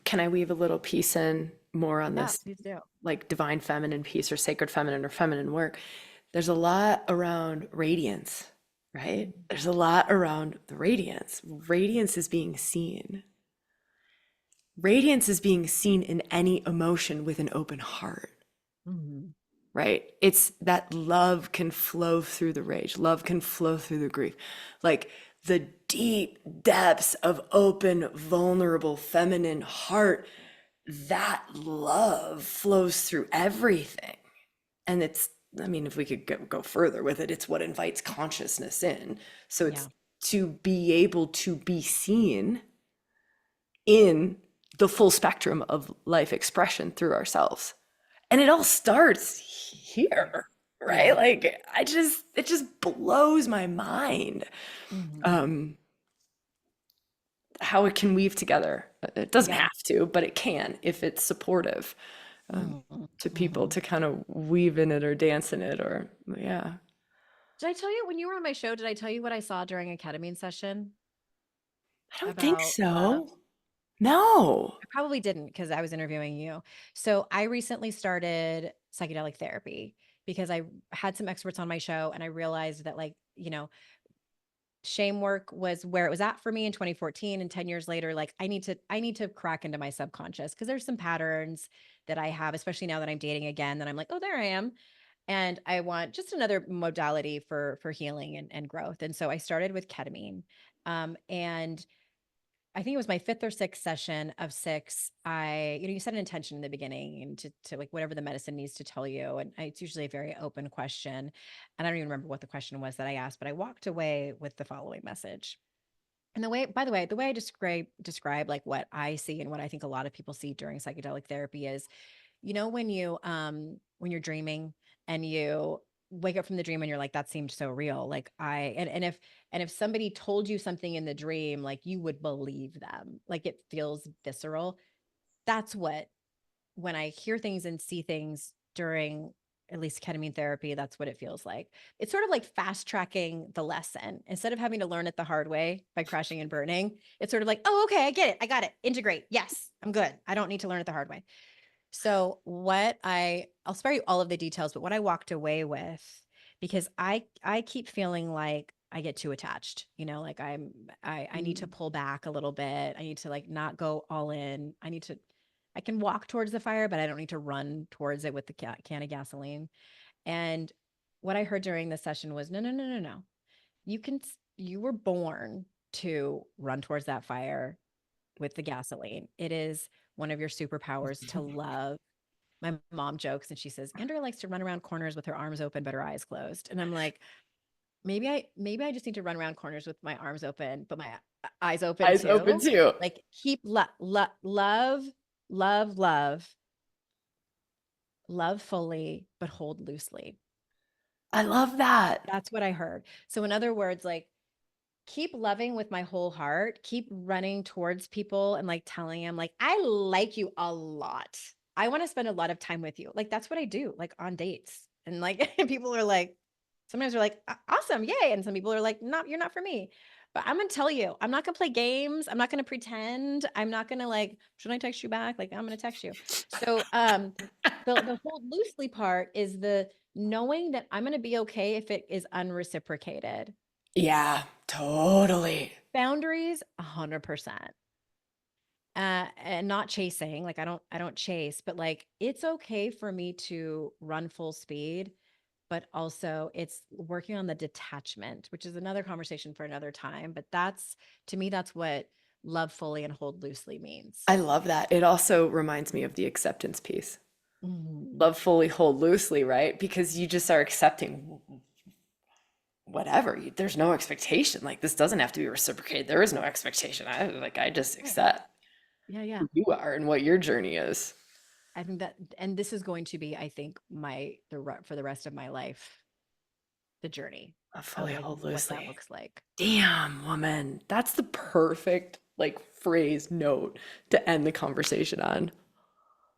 Can I weave a little piece in more on Yeah, this, please do. like divine feminine piece or sacred feminine or feminine work? There's a lot around radiance, right? There's a lot around the radiance. Radiance is being seen. Radiance is being seen in any emotion with an open heart, Mhm. right? It's that love can flow through the rage, love can flow through the grief. Like the deep depths of open, vulnerable, feminine heart, that love flows through everything. And it's I mean, if we could go further with it, it's what invites consciousness in. So it's Yeah. to be able to be seen in the full spectrum of life expression through ourselves. And it all starts here, right? Yeah. Like it just blows my mind Hmm. um, how it can weave together. It doesn't Yeah. have to, but it can if it's supportive Hmm. to people Hmm. to kind of weave in it or dance in it or, yeah. Did I tell you when you were on my show, did I tell you what I saw during a ketamine session I don't think about love? so. No. I probably didn't because I was interviewing you. So I recently started psychedelic therapy because I had some experts on my show and I realized that, like, shame work was where it was at for me in 2014, and 10 years later, like, I need to crack into my subconscious because there's some patterns that I have, especially now that I'm dating again, that I'm like, oh, there I am. And I want just another modality for healing and growth. And so I started with ketamine. And I think it was my fifth or sixth session of six. You set an intention in the beginning and to like whatever the medicine needs to tell you. And it's usually a very open question. And I don't even remember what the question was that I asked, but I walked away with the following message. And by the way, the way I describe like what I see and what I think a lot of people see during psychedelic therapy is, when you're dreaming and you wake up from the dream and you're like, that seemed so real. Like and if somebody told you something in the dream, like, you would believe them. Like, it feels visceral. That's what, when I hear things and see things during at least ketamine therapy, that's what it feels like. It's sort of like fast tracking the lesson. Instead of having to learn it the hard way by crashing and burning, it's sort of like, oh, okay, I get it. I got it. Integrate. Yes, I'm good. I don't need to learn it the hard way. So I'll spare you all of the details, but what I walked away with, because I keep feeling like I get too attached, like I need to Mm. pull back a little bit. I need to, like, not go all in. I can walk towards the fire, but I don't need to run towards it with the can of gasoline. And what I heard during the session was, no, no, no, no, no. You were born to run towards that fire with the gasoline. It is one of your superpowers to love. My mom jokes and she says, Andrea likes to run around corners with her arms open, but her eyes closed. And I'm like, maybe I just need to run around corners with my arms open, but my eyes open Eyes open too. too. Like, keep love, love, love fully, but hold loosely. I love that. That's what I heard. So in other words, like, keep loving with my whole heart, keep running towards people and, like, telling them, like, I like you a lot. I want to spend a lot of time with you. Like, that's what I do, like, on dates. And, like, people are like, sometimes they're like, awesome, yay. And some people are like, no, you're not for me. But I'm going to tell you, I'm not going to play games. I'm not going to pretend. I'm not going to, like, should I text you back? Like, I'm going to text you. So, the hold loosely part is the knowing that I'm going to be okay if it is unreciprocated. Yeah, totally. Boundaries, 100%. And not chasing. Like, I don't chase, but, like, it's okay for me to run full speed, but also it's working on the detachment, which is another conversation for another time. But to me, that's what love fully and hold loosely means. I love that. It also reminds me of the acceptance piece. Mhm. Love fully, hold loosely, right? Because you just are accepting whatever. There's no expectation. Like this doesn't have to be reciprocated. There is no expectation. I just Yeah. accept Yeah, yeah. who you are and what your journey is. I think that, and this is going to be, I think, for the rest of my life, the journey Love of, fully, like, hold what that loosely. looks like. Damn, woman. That's the perfect like phrase note to end the conversation on.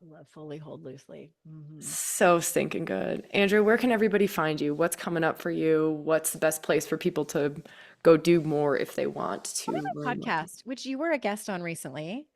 Love fully, hold loosely. Hmm. So stinking good. Andrew, where can everybody find you? What's coming up for you? What's the best place for people to go do more if they want Probably to my learn more? podcast, which you were a guest on recently.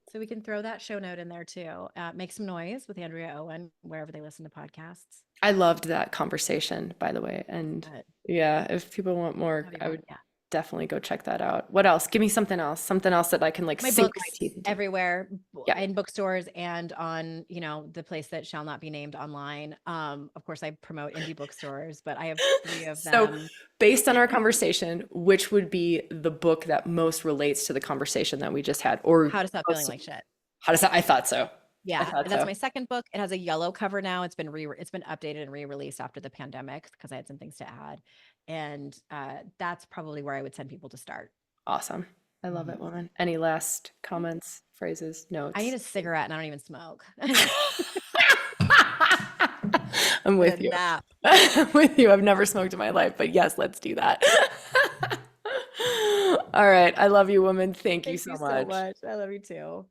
So we can throw that show note in there too. Make some noise with Andrea Owen, wherever they listen to podcasts. I loved that conversation, by the way. And But yeah, if people want more, have you I back? would Yeah. definitely go check that out. What else? Give me something else that I can like My sink my books teeth into. everywhere, Yeah. in bookstores and on, the place that shall not be named online. Of course, I promote indie bookstores, but I have three of So, them. based on our conversation, which would be the book that most relates to the conversation that we just had? Or How to Stop Feeling most, Like Shit. how does that? I thought so. I Yeah, thought and that's so. my second book. It has a yellow cover now. It's been updated and re-released after the pandemic because I had some things to add. And that's probably where I would send people to start. Awesome. I love it, Mhm. woman. Any last comments, phrases, I need notes? a cigarette and I don't even smoke. I'm And a with you. nap. I'm with you. I've never smoked in my life, but yes, let's do that. All right. I love you, woman. Thank you Thank so you so much. much. I love you too.